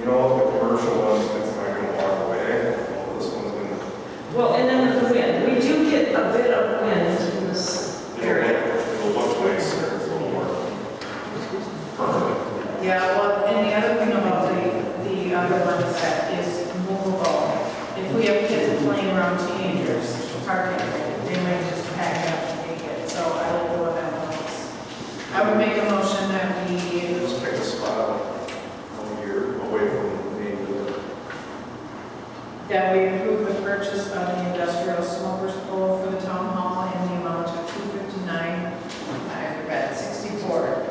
You know, the commercial one, it's not gonna walk away. Well, this one's gonna, Well, and then the wind, we do get a bit of wind in this area. it'll look nicer, it's a little more permanent. Yeah, well, and the other thing about the other ones that is movable, if we have kids playing around teenagers, parking, they might just pack up and take it, so I like the one that moves. I would make a motion that we, Just pick a spot on here, away from the main door. that we approve the purchase of the industrial smokers pole for the town hall in the amount of $259, I read 64.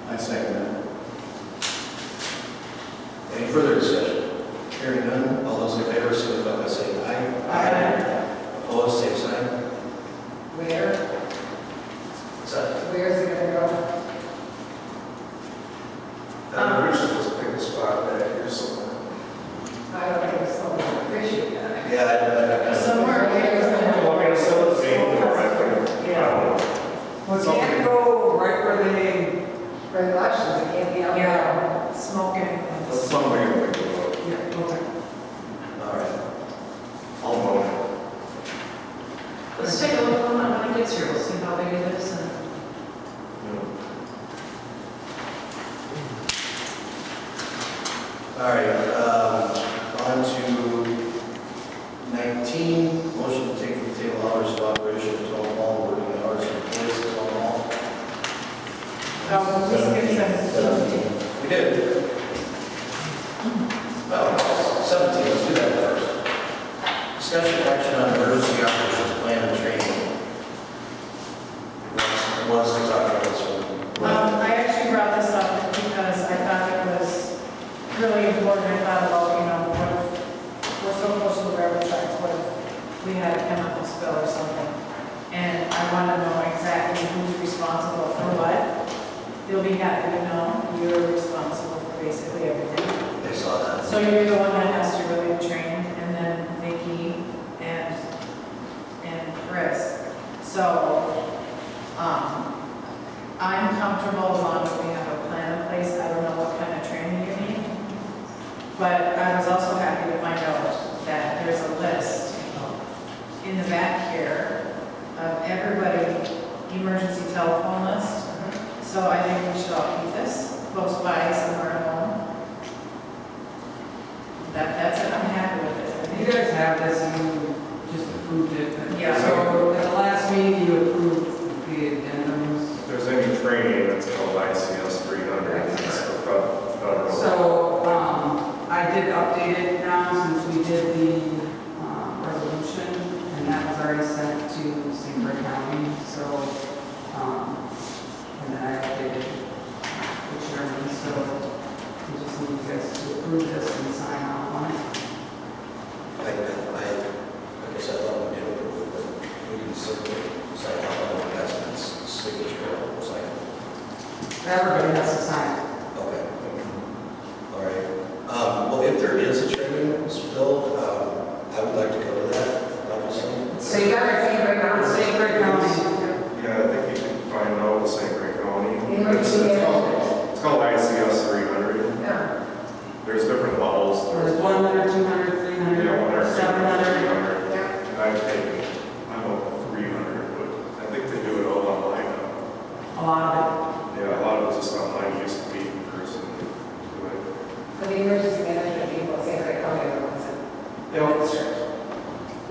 I second that. any further discussion? Hearing none, all those in favor, signify by saying aye. Opposed, same sign. Where, What's that? where is it gonna go? We should just pick a spot back here somewhere. I don't think so. Appreciate that. Yeah, I Somewhere Well, I mean, it's still the main door, I think. I don't know. Well, it can't go right where they, For elections, it can't be out there. Yeah, smoking. That's something we can think about. yeah, okay. All right. I'll mow it. Let's take a look when it gets here, we'll see how big it is and All right, on to 19, motion to take from the table hours of operation of town hall, working hours of employees at town hall. We skipped 17. We did. Well, Discussion action on emergency operations plan and training. Who wants to talk about this one? I actually brought this up because I thought it was really important. I thought about, what if we're so close to the railroad tracks, what if we had a chemical spill or something? And I want to know exactly who's responsible for what. You'll be happy to know you're responsible for basically everything. They saw that. So you're the one that has to really be trained, and then Vicki and Chris. So, I'm comfortable as long as we have a plan in place. I don't know what kind of training you need. But I was also happy to find out that there's a list in the back here of everybody, emergency telephone list. So I think we should all keep this close by somewhere at home. That's it, I'm happy with it. You guys have this, you just approved it. Yeah. So at the last meeting, you approved the addendums. If there's any training that's called ICS 300, it's the federal. So, I did update it now since we did the resolution, and that was already sent to St. Clair County, so, and then I updated the chairman, so we just need you guys to approve this and sign off on it. I guess I thought we did approve it, but we can certainly sign off on it. That's signature or sign. Everybody has to sign it. Okay. All right. Well, if there is a training spill, I would like to go to that, obviously. St. Clair County. Yeah, I think you can find out in St. Clair County. It's called ICS 300. Yeah. There's different levels. There's 100, 200, 300, Yeah, 100, 700. 300. Yeah. And I've taken, I'm about 300, but I think they do it all online now. A lot of Yeah, a lot of it's just online. You used to meet in person. For the emergency management people, St. Clair County, are the ones that administer.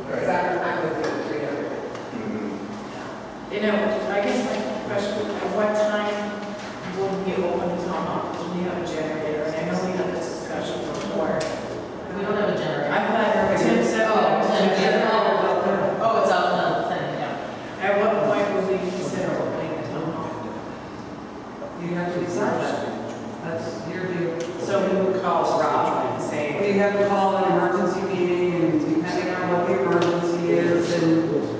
Because I'm with you, 300. Mm-hmm. I guess my question, at what time will we open the town hall? Because we have a generator, and I know we had this discussion before. We don't have a generator. I thought I heard Tim said. Oh, it's out on the thing, yeah. At what point would we consider opening the town hall? it. You have to decide that. That's your deal. So we would call Rob and say, We have to call an emergency meeting, and depending on what the emergency is, and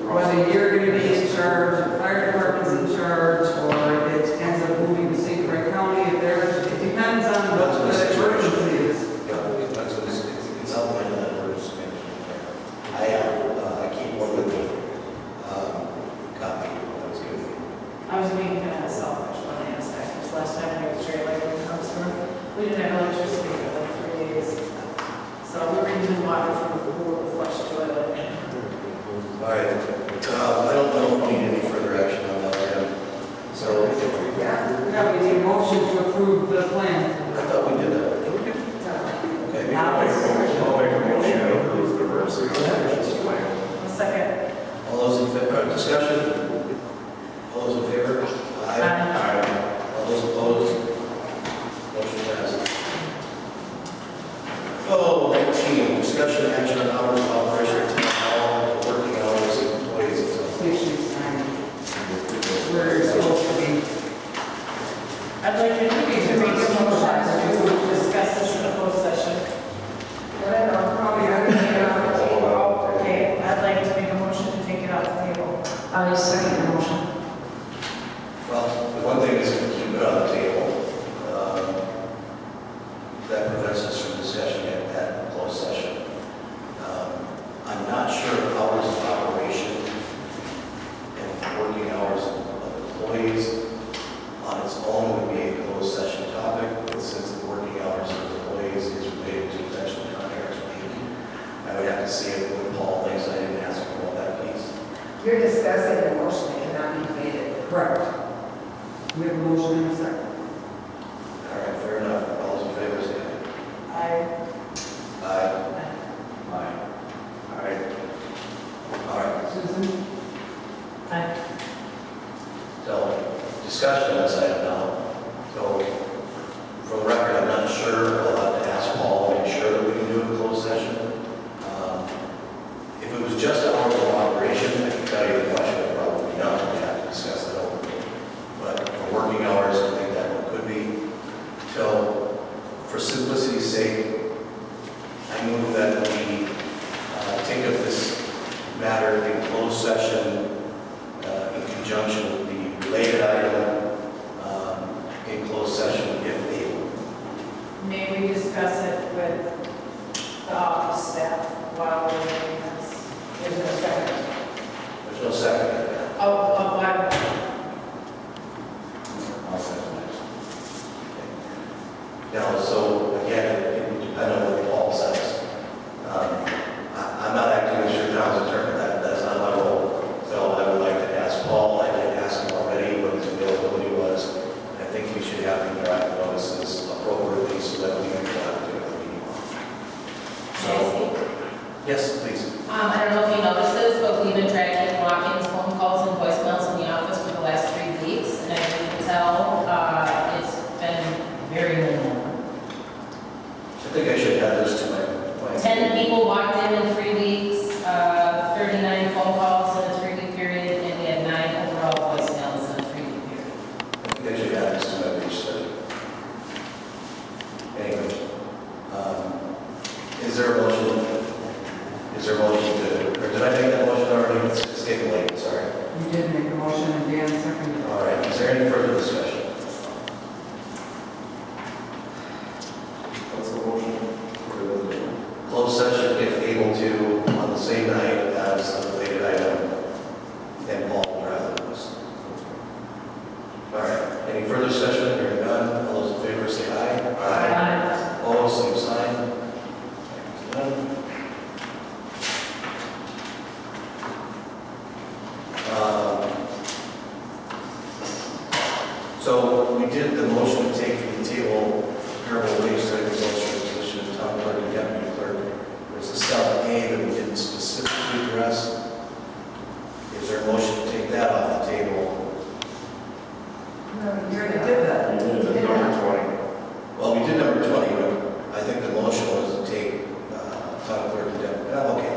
whether you're gonna be in charge, the fire department's in charge, or it ends up moving to St. Clair County, if there's, it depends on what the emergency is. Yeah, that's what it's outlined in that emergency management plan. I keep one with me. Copy that was given me. I was being kind of selfish when I asked that, because last time I was straight like when it comes through, we didn't have electricity for like 3 days. So we were using water from the pool to flush toilet. All right. I don't know if we need any further action on that item. So, Yeah, we need a motion to approve the plan. I thought we did that. Okay. I'll make a motion to approve the emergency operations plan. A second. All those in favor, discussion? All those in favor? All those opposed? Motion passes. Oh, 19, discussion and action on hours of operation of town hall, working hours of employees. Station sign. Where it's supposed to be. I'd like to make a motion to discuss this in a closed session. Probably have to take it off the table. Okay, I'd like to make a motion to take it off the table. I second the motion. Well, the one thing is to keep it on the table. That prevents us from discussing it at closed session. I'm not sure if hours of operation and working hours of employees on its own would be a closed session topic, but since the working hours of employees is related to potential contracts, maybe I would have to see it with Paul thinks. I didn't ask him about that piece. You're discussing an emotion that cannot be debated. Correct. We have a motion in a second. All right, fair enough. All those in favor say I, aye. Aye. All right. Susan? So, discussion on this item now. So, for the record, I'm not sure. I'll have to ask Paul to make sure that we can do a closed session. If it matter in closed session in conjunction with the related item in closed session if able. May we discuss it with the office staff while we're doing this? Is there a second? There's no second. Oh, why? I'll second that. Now, so again, it would depend on what Paul says. I'm not acting as your town's attorney. That's not my role. So I would like to ask Paul. I did ask him already what his availability was. I think we should have him draft notices appropriately so that we can go out to the meeting. So, yes, please. I don't know if you noticed this, but we've been tracking walk-ins, phone calls, and voicemails in the office for the last 3 weeks, and as you can tell, it's been very minimal. I think I should add this to my 10 people walked in 3 weeks, 39 phone calls in a 3-week period, and we had 9 overall voicemails in a 3-week period. I think I should add this to my research study. Anyway, is there a motion? Is there a motion to, or did I make that motion already? It's getting late, sorry. You did make a motion and Dan seconded. All right, is there any further discussion? What's the motion? Closed session if able to on the same night as the related item, and Paul will draft the notice. All right, any further discussion? Hearing none, all those in favor say aye. Aye. Opposed, same sign. None. So we did the motion to take from the table, comparable wage study results for the position of town clerk and deputy clerk. There's a cell A that we didn't specifically address. Is there a motion to take that off the table? No, you already did that. Number 20. Well, we did number 20, but I think the motion was to take town clerk and deputy. Okay,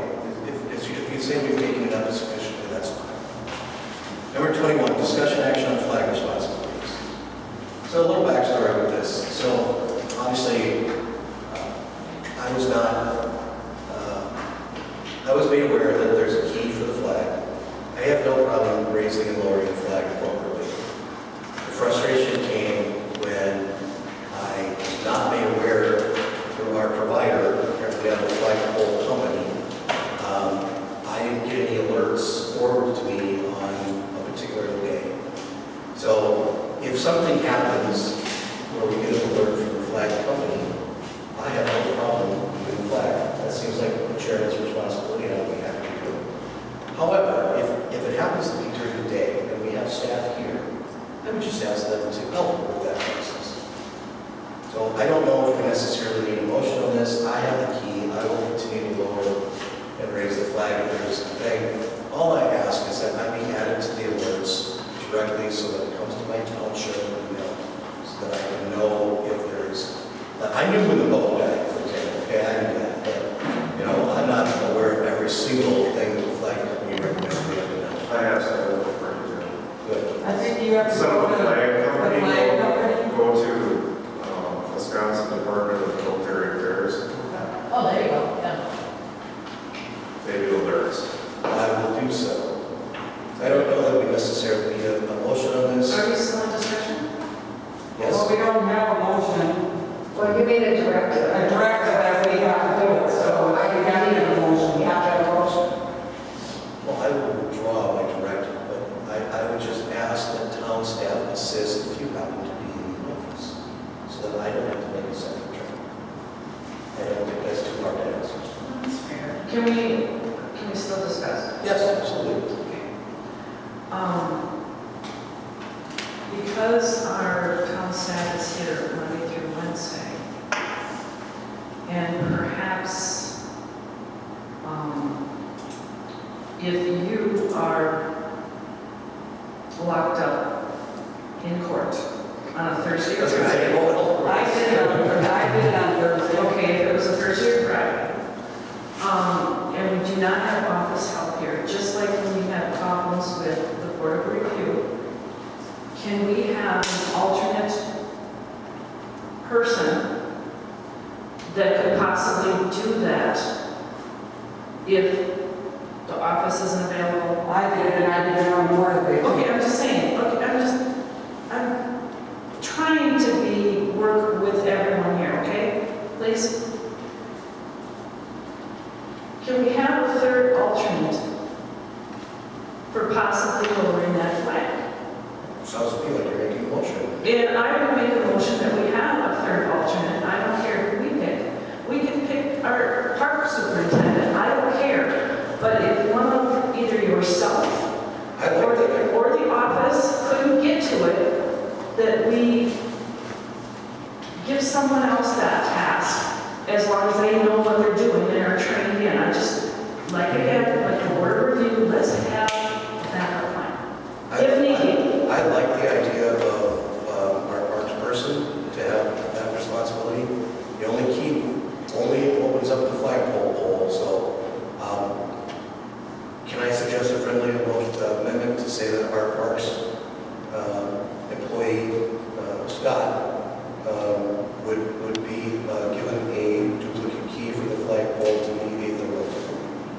if you say we've taken it up sufficiently, that's fine. Number 21, discussion action on flag responsibilities. So a little backstory with this. So obviously, I was made aware that there's a key for the flag. I have no problem raising and lowering the flag appropriately. The frustration came when I was not made aware through our provider, apparently on the flagpole company, I didn't get any alerts forwarded to me on a particular day. So if something happens where we get an alert from the flag company, I have no problem with the flag. That seems like the chairman's responsibility, and I'll be happy to do it. However, if it happens to be during the day and we have staff here, I would just ask them to help with that process. So I don't know if we necessarily need a motion on this. I have the key. I will continue to lower and raise the flag if there's a thing. All I ask is that I be added to the alerts directly so that it comes to my township email, so that I can know if there's, I knew with the boat guy, for example, okay, I knew that, but, you know, I'm not aware of every single thing that the flag company recommends we have to know. I have something for you. Good. I think you have to Some go of to the flag company, the flag company. go to Wisconsin Department of Military Affairs. Oh, there you go, yeah. They do alerts. I will do so. I don't know that we necessarily need a motion on this. Are we still in discussion? Yes? Well, we don't have a motion, Well, you made a directive. a directive that we have to do it, so I can have a motion. You have to have a motion. Well, I will withdraw my directive, but I would just ask that town staff assist if you happen to be in the office, so that I don't have to make a second trip. I don't think that's too hard to answer. That's fair. Can we still discuss? Yes, absolutely. Okay. Because our town staff is here Monday through Wednesday, and perhaps if you are locked up in court on a Thursday or That's what I Friday. say, oh, I did it on Thursday. Okay, if it was a Thursday or Friday, and we do not have office help here, just like when we had problems with the Board of Review, can we have an alternate person that could possibly do that if the office isn't available. I did it, and I did it on Memorial Day. Okay, I'm just saying, okay, I'm trying to work with everyone here, okay? Please? Can we have a third alternate for possibly lowering that flag? Sounds to me like you're making a motion. And I would make a motion that we have a third alternate. I don't care who we pick. We can pick our park superintendent, I don't care. But if one of either yourself I like or that. or the office couldn't get to it, that we give someone else that task, as long as they know what they're doing and are trained in. I just, like again, like a board review, let's have a backup plan, if needed. I like the idea of our parks person to have that responsibility. The only opens up the flagpole pole, so can I suggest a friendly amendment to say that our parks employee, Scott, would be given a duplicate key for the flagpole to be a third.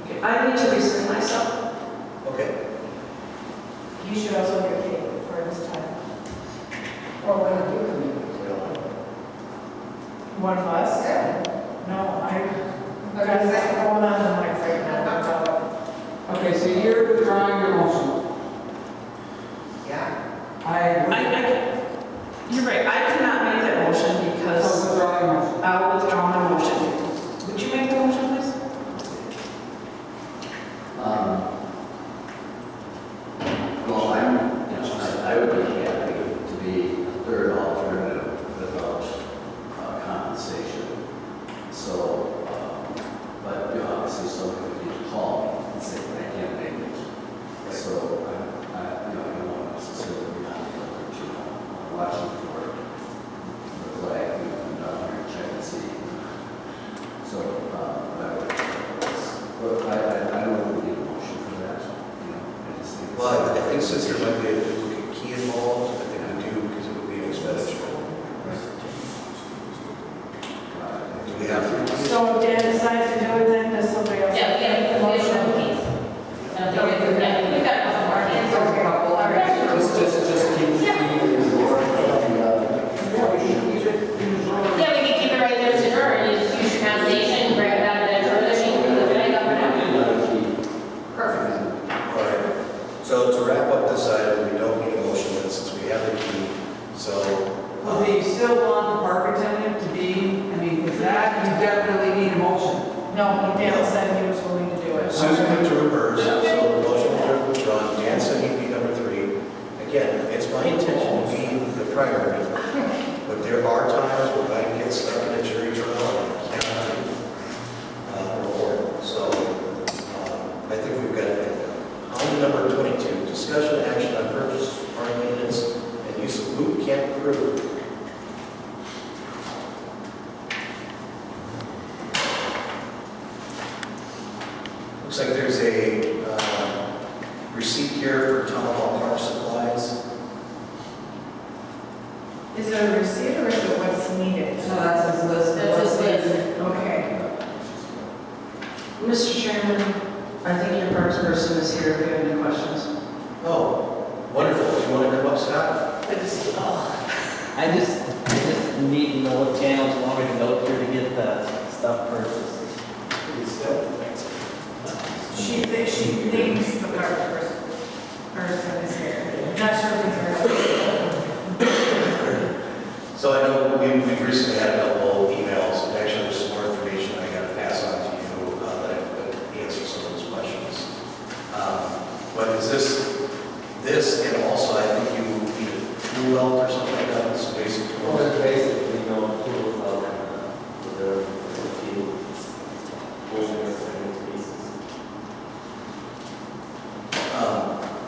Okay, I need to rescind myself. Okay. You should also get paid for this time. Or when are you coming? One of us? Yeah. No, I got that going on in my right now. Okay, so you're withdrawing your motion. Yeah. You're right, I cannot make that motion So because withdraw your motion. I'll withdraw my motion. Would you make the motion, please? Well, I would be happy to be a third alternative without compensation. So, but obviously someone would need to call me and say, I can't make it. So, I don't want to necessarily be on the other, I'm watching for the flag, come down here and check and see. So, I don't really need a motion for that, I just think. Well, I think since there might be a duplicate key involved, I think we do because it would be an expenditure. Do we have to? So Dan decides to do it then, does somebody else? Yeah, we have a motion piece. I don't think we've got a couple more keys. There's a couple. All right. Just keep. Yeah, we can keep it right there as a drawer, and you just use your combination, grab it out of that drawer, there, you can look it up or not. Perfect. All right. So to wrap up this item, we don't need a motion then since we have the key. So, Well, do you still want the park attendant to be, I mean, with that, you definitely need a motion. No, Dan said he was willing to do it. Susan withdrew hers, so the motion was withdrawn. Dan said he'd be number 3. Again, it's my intention to be the primary, but there are times when I get stuck in a jury trial and I cannot report. So I think we've got it. On to number 22, discussion and action on purchase, park maintenance, and use of boot camp crew. Looks like there's a receipt here for town hall park supplies. Is it a receipt or is it what's needed? So that's his list. That's his list. Okay. Mr. Chairman, I think your parks person is here if you have any questions. Oh, wonderful. Do you want to come up, Scott? I just need to know what channels you want me to go through to get the stuff purchased. She thinks the park person is here. Not sure if it's her. So I know we recently had a couple emails, and actually there's some more information I got to pass on to you that I could answer some of those questions. But is this, and also I think you need a tool belt or something like that, it's basic Well, tools. there's basically no tools out for the field.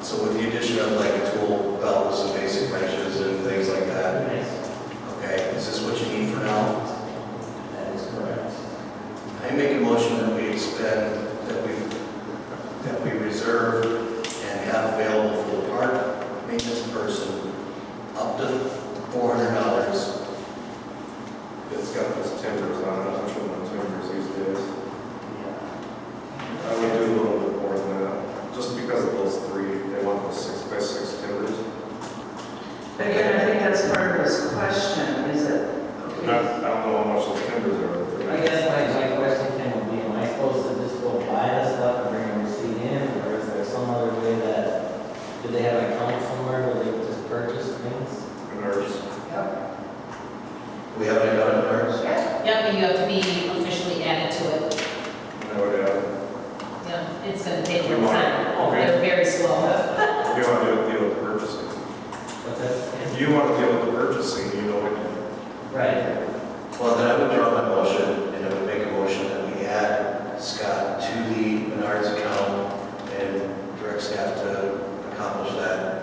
So with the addition of like a tool belt with some basic wrenches and things like that, okay, is this what you need for now? That is correct. I make a motion that we expend, that we reserve and have available for the park maintenance person up to $400. It's got those timbers on it, I'm sure the timbers these days. I would do a little bit more than it's gonna take more time. They're very slow. If you want to deal with purchasing. What's that? If you want to deal with the purchasing, you know what you Right. Well, then I would draw my motion, and I would make a motion that we add Scott to the Menards account and direct staff to accomplish that,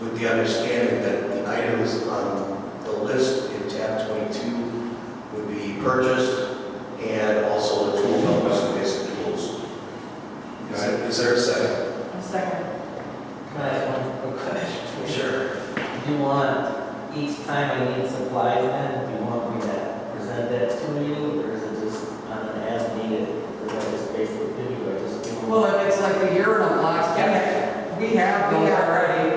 with the understanding that the items on the list in tab 22 would be purchased and also the tool belts, basic tools. Is there a second? A second. Can I ask one quick question? Sure. Do you want, each time I need supplies then, do you want me to present that to you, or is it just on an as needed? Or do I just basically give you, or just give them? Well, if it's like a urinal box, we have those already.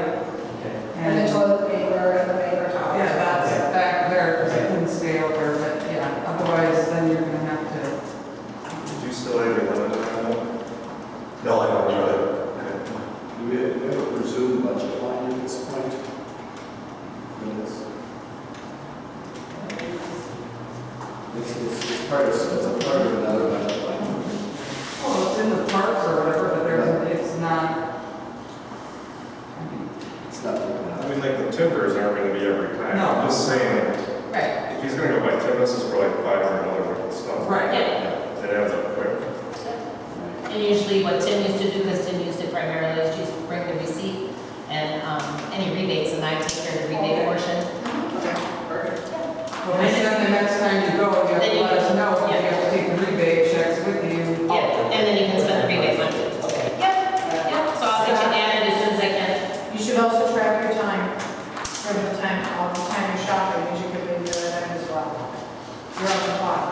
Okay. And the toilet paper and the paper towels. Yeah, that's back there, because it couldn't stay over, but yeah, otherwise then you're gonna have to. do. You still have your limit on that? No, I don't do it. Do we have a presumed budget line at this point? I mean, it's part of, it's a part of another budget line. Well, it's in the parks or whatever, but it's not. It's not. I mean, like the timbers aren't going to be every time. No. I'm just saying, Right. if he's going to go buy timbers, it's for like $500 worth of stuff. Right. Yeah. It adds up quick. And usually what Tim used to do, because Tim used it primarily, is just bring the receipt and any rebates, and I take care of the rebate portion. Well, then the next time you go, you have Then to you let us can- know, you yeah. have to take the rebate checks with you. Yeah, and then you can spend the rebate money. Okay. Yep, yep, so I'll get you added as soon as I can. You should also track your time, from the time, all the time you're shopping, because you can leave your time as well. You're on the clock.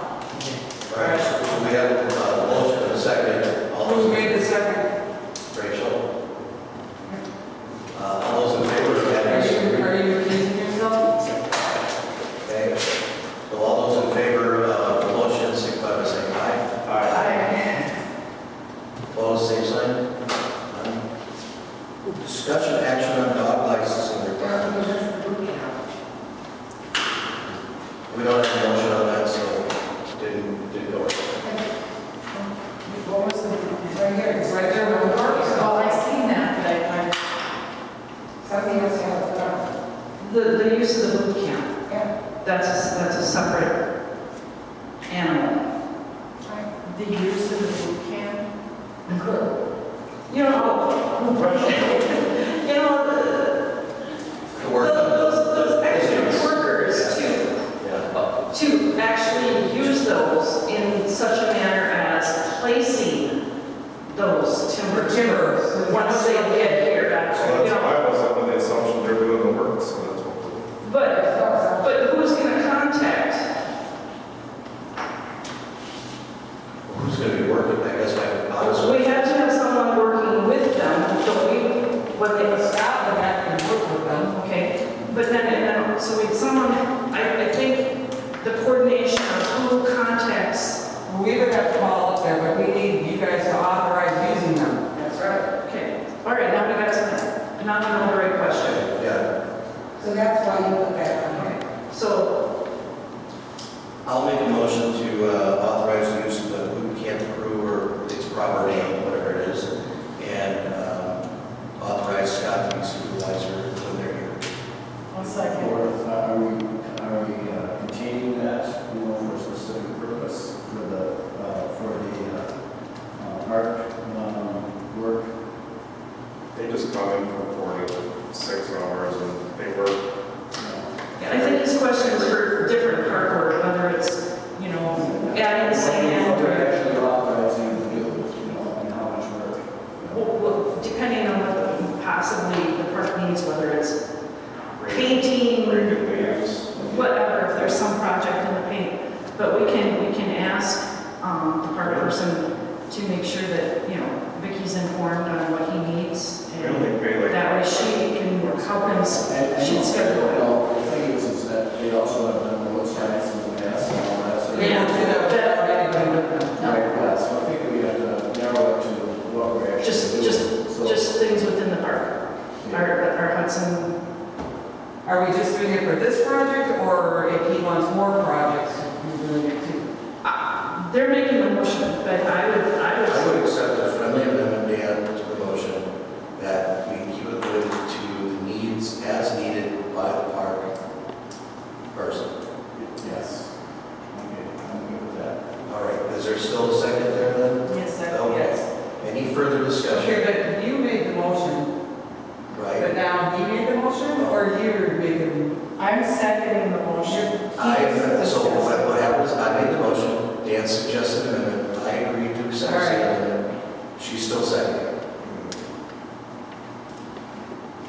All right, so we have a motion and a second. All Who those made the second? Rachel? All those in favor of Are adding? you accusing yourself? Okay. So all those in favor of the motion, signify by saying aye. Aye. Opposed, same sign. None. Discussion action on dog licensing requirements. We don't have a motion on that, so didn't go. What was the, right here? It's right there with the parks. Oh, I seen that, but I, Something else you have to know. The use of the boot camp, Yeah. that's a separate animal. the use of the boot camp. You know, you know, The work. those extra workers Yeah. to actually use those in such a manner as placing those timbers once they get here, So you that's know. why I was under the assumption they're doing the work, so that's what. But who's gonna contact? Who's going to be working? I guess I honestly. We have to have someone working with them, don't we? When they Scott would have to work with them. okay, but then, so we, someone, I think the coordination of who contacts, We would have to call up there, but we need you guys to authorize using them. That's right. okay, all right, now we got some, now we know the right question. Yeah. So that's why you put that on here. So, I'll make a motion to authorize the use of the boot camp crew or its proper name, whatever it is, and authorize Scott to be supervisor when they're here. One second. Or are we containing that, you know, for a specific purpose for the art work? They just come in for 4 to 6 hours and they work. yeah, I think this question is for different part work, whether it's, you know, adding sand We're or, actually authorizing to do, you know, and how much work. depending on what possibly the park needs, whether it's painting, Raking leaves. whatever, if there's some project in the paint. But we can ask the park person to make sure that, you know, Vicky's informed on what he needs. We only pay like. That way she can help him, she'd schedule it. Well, the thing is that they also have done road signs in the past and all that. So Yeah. We don't do that for anybody with them. Right, yeah, so I think we have to narrow it to what we're actually doing. So- Just things within the park. Our Hudson, Are we just doing it for this project, or if he wants more projects, we're doing it too? they're making a motion, but I would I would accept She's still seconding.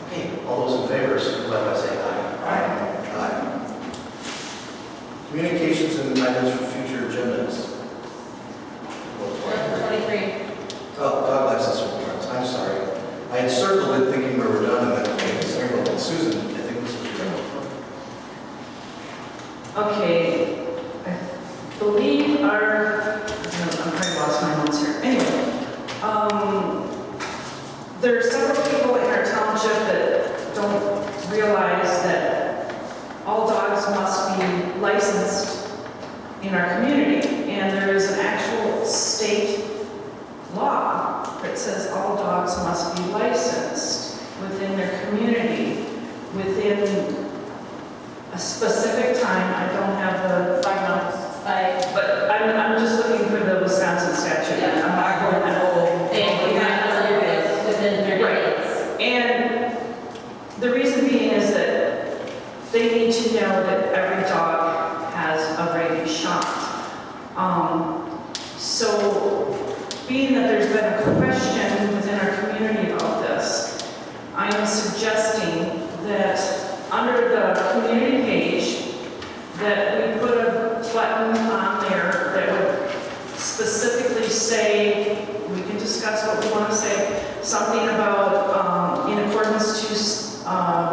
Okay, all those in favor, signify by saying aye. Aye. Aye. Communications and items for future agendas. Number 23. Oh, dog license requirements, I'm sorry. I had circled it thinking we were done, and then, okay, sorry about that. Susan, I think this was your. Okay, I believe I'm trying to lost my notes here. Anyway, there are several people in our township that don't realize that all dogs must be licensed in our community. And there is an actual state law that says all dogs must be licensed within their community within a specific time. I don't have the 5 months. but I'm just looking for the Wisconsin statute. Yeah. I'm not going that whole. Within 30 Right. days. And the reason being is that they need to know that every dog has a rabies shot. So being that there's been a question within our community about this, I am suggesting that under the community page, that we put a button on there that would specifically say, we can discuss what we want to say, something about, in accordance to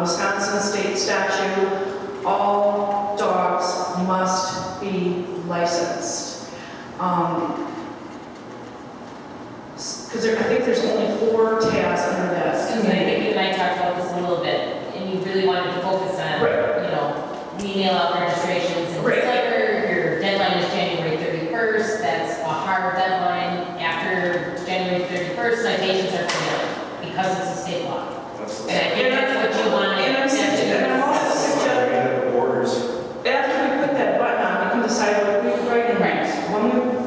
Wisconsin state statute, all dogs must be licensed. Because I think there's only 4 tabs under that. Susan, I think you and I talked about this a little bit, and you really wanted to focus on, Right. you know, we mail out registrations in Right. December, your deadline is January 31st, that's a hard deadline. After January 31st, citations are committed because it's a state law. That's And I think that's what you wanted. And I'm also suggesting, Orders. after we put that button on, we can decide what we write in there. When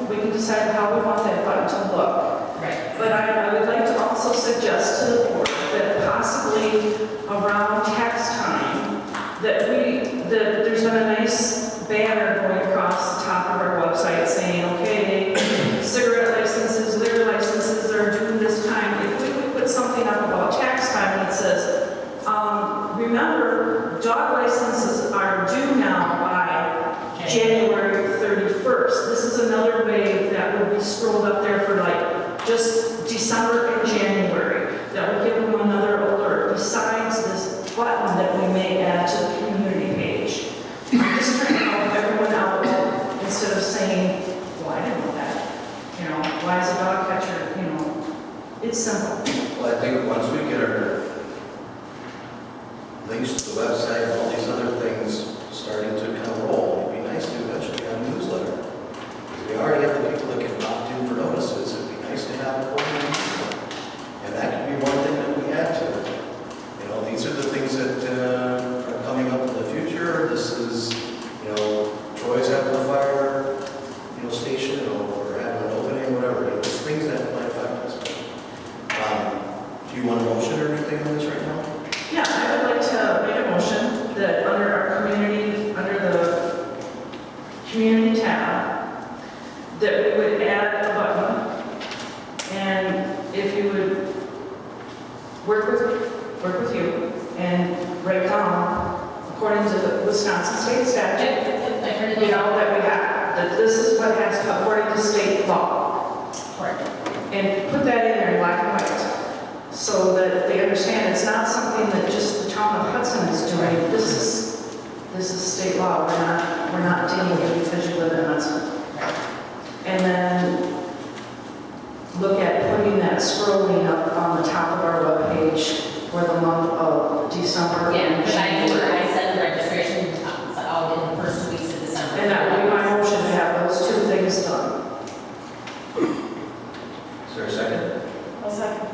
we can decide how we want that button to look. Right. But I would like to also suggest to the board that possibly around tax time, that there's been a nice banner going across the top of our website saying, okay, cigarette licenses, liquor licenses are due this time. If we would put something up about tax time that says, remember, dog licenses are due now by January 31st. This is another way that would be scrolled up there for like just December and January. That would give them another alert besides this button that we may add to the community page. I'm just trying to help everyone out instead of saying, well, I didn't know that. You know, why is a dog catcher, you know, it's simple. Well, I think once we get our links to the website and all these other things starting to kind of roll, it'd be nice to eventually have a newsletter. Because we already have the people that can opt in for notices, it'd be nice to have a quarterly newsletter. And that could be one thing that we add to it. You know, these are the things that are coming up in the future. This is, you know, Troy's having a fire, you know, station, or having an opening, whatever. You know, there's things that might affect us. Do you want a motion or anything on this right now? Yeah, I would like to make a motion that under our community, under the community tab, that we would add a button, and if you would work with you and write down, according to the Wisconsin state statute, you know, that we have, that this is what has to, according to state law. Correct. And put that in there in black and white, so that they understand it's not something that just the town of Hudson is doing. This is state law. We're not dealing with it because you live in Hudson. And then look at putting that scrolling up on the top of our webpage for the month of December. Yeah, because I send the registration out in the first weeks of December. And that would be my motion to have those 2 things done. Is there a second? I'll second.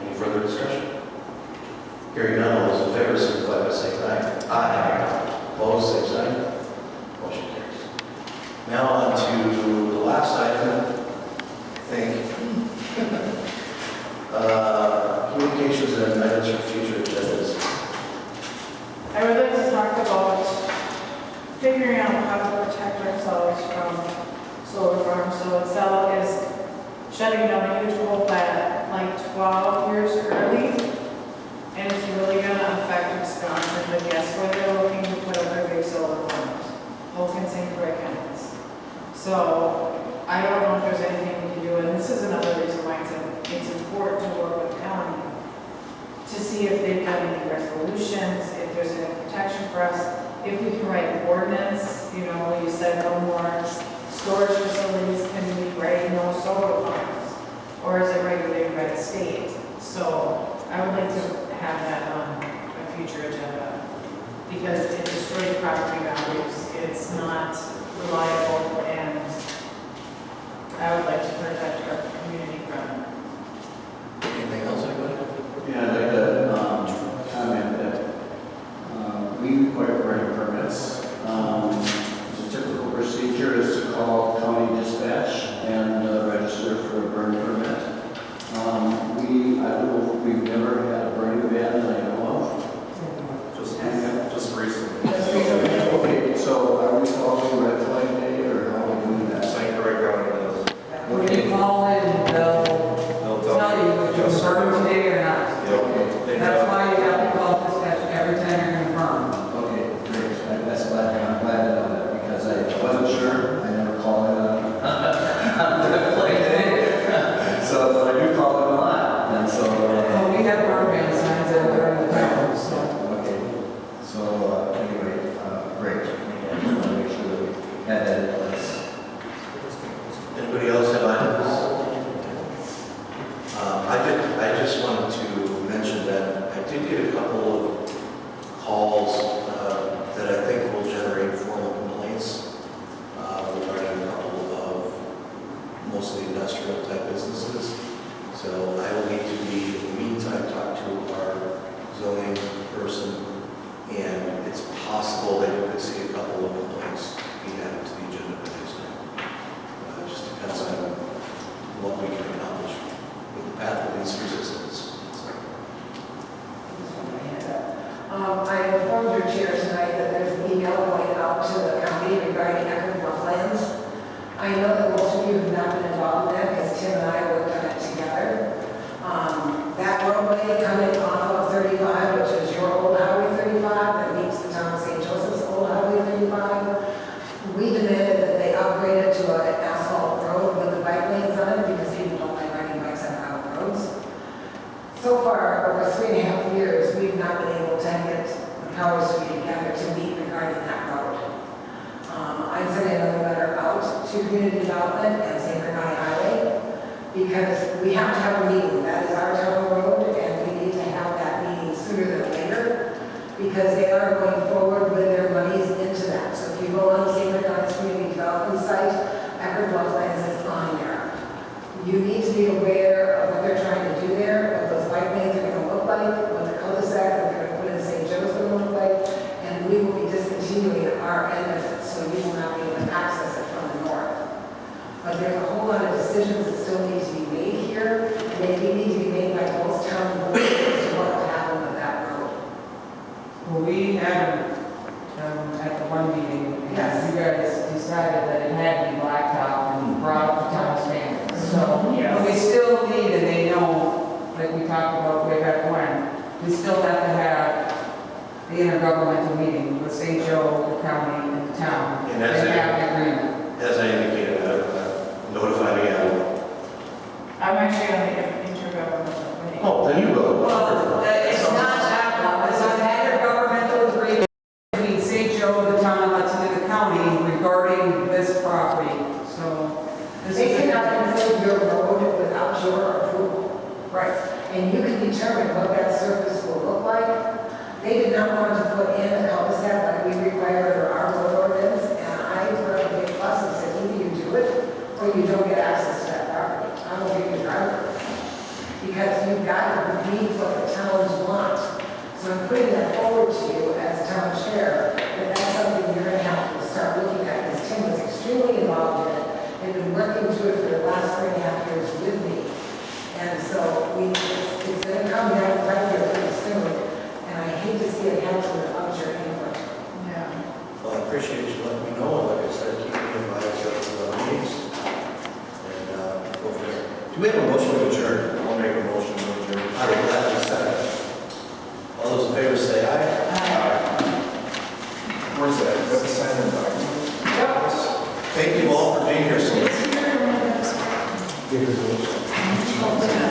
Any further discussion? Hearing none, all those in favor, signify by saying aye. Aye. Opposed, same sign. Motion carries. Now on to the last item, I think. Communications and items for future agendas. I would like to talk about figuring out how to protect ourselves from solar farms. So Excel is shutting down a huge coal plant like 12 years early, and it's really gonna affect Wisconsin, but guess where they're looking to put up their big solar farms? Hogan St. Croix counties. So I don't know if there's anything we can do, and this is another reason why it's important to work with the county to see if they've got any resolutions, if there's any protection for us, if we can write an ordinance, you know, you said no more storage facilities can be right, no solar farms, or is it regulated by the state? So I would like to have that on a future agenda, because it destroys property values, it's not reliable, and I would like to protect our community from it. Anything else, anybody? Yeah, I'd like to comment that we require burning permits. The typical procedure is to call county dispatch and register for a burn permit. I don't know, we've never had a burning event that I know of. Just recently. Okay, so are we following red flag day, or how are we doing that? St. Croix County does. When you call in, they'll tell you if you're burning today or not. Okay. That's why you have to call dispatch every time you're gonna burn. Okay, great. That's glad, I'm glad to know that, because I wasn't sure. I never called it on red flag day. So, but I do call it a lot, and so. Well, we have burn ban signs that are in the town, so. Okay, so, anyway, great. I just want to make sure that we had that in place. Anybody else have items? I just wanted to mention that I did get a couple of calls that I think will generate formal complaints regarding a couple of mostly industrial type businesses. So I will need to be, in the meantime, talk to our zoning person, and it's possible that you could see a couple of complaints be added to the agenda for next time. Just depends on what we can accomplish with the path of least resistance. I informed your chair tonight that there's an email going out to the county regarding Eckerd Blufflands. I know that most of you have not been involved in that because Tim and I worked on it together. That roadway coming off of 35, which is your old Highway 35, that meets the town of St. Joseph's old Highway 35, we demanded that they upgrade it to an asphalt road with the bike lanes on it because people don't like riding bikes on gravel roads. So far, over 3.5 years, we've not been able to get the powers to be together to meet regarding that road. I'm sending another letter out to community development and St. Bernard Highway because we have to have a meeting. That is our town road, and we need to have that meeting sooner than later because they are going forward with their monies into that. So if you go on St. Bernard's community development site, Eckerd Blufflands is on there. You need to be aware of what they're trying to do there, what those bike lanes are going to look like, what the cul-de-sac that they're going to put in St. Joe's is going to look like, and we will be discontinuing our end of it, so you will not be able to access it from the north. But there's a whole lot of decisions that still need to be made here, and they need to be made by both town boards as to what will happen with that road. Well, we had, at the one meeting, Yes. you guys decided that it had to be blacktop and brought up to town standards. So, Yes. but we still need, and they know, like we talked about way back when, we still have to have the intergovernmental meeting with St. Joe, the county, and the town. And that's They it. have an agreement. As I indicated, notify me. I'm actually on the intergovernmental committee. Oh, then you will. Well, it's not that, it's an intergovernmental agreement between St. Joe, the town of Hudson, and the county regarding this property. So, this They is. cannot improve your road without your approval. Right. And you can determine what that surface will look like. They did not want to put in a cul-de-sac like we require under our road ordinance, and I put up a big fuss and said, either you do it, or you don't get access to that property. I will give you a driver. Because you've got to meet what the towns want. So I'm putting that forward to you as town chair, that that's something you're going to have to start looking at, because Tim was extremely involved in it, and been working to it for the last 3.5 years with me. And so it's going to come down right here pretty soon. And I hate to see it have Do we have a motion to adjourn? I'll make a motion to adjourn. I will gladly second. All those in favor say aye. Where's that? What's the sign in the Thank you all for being here so late. Give her the motion.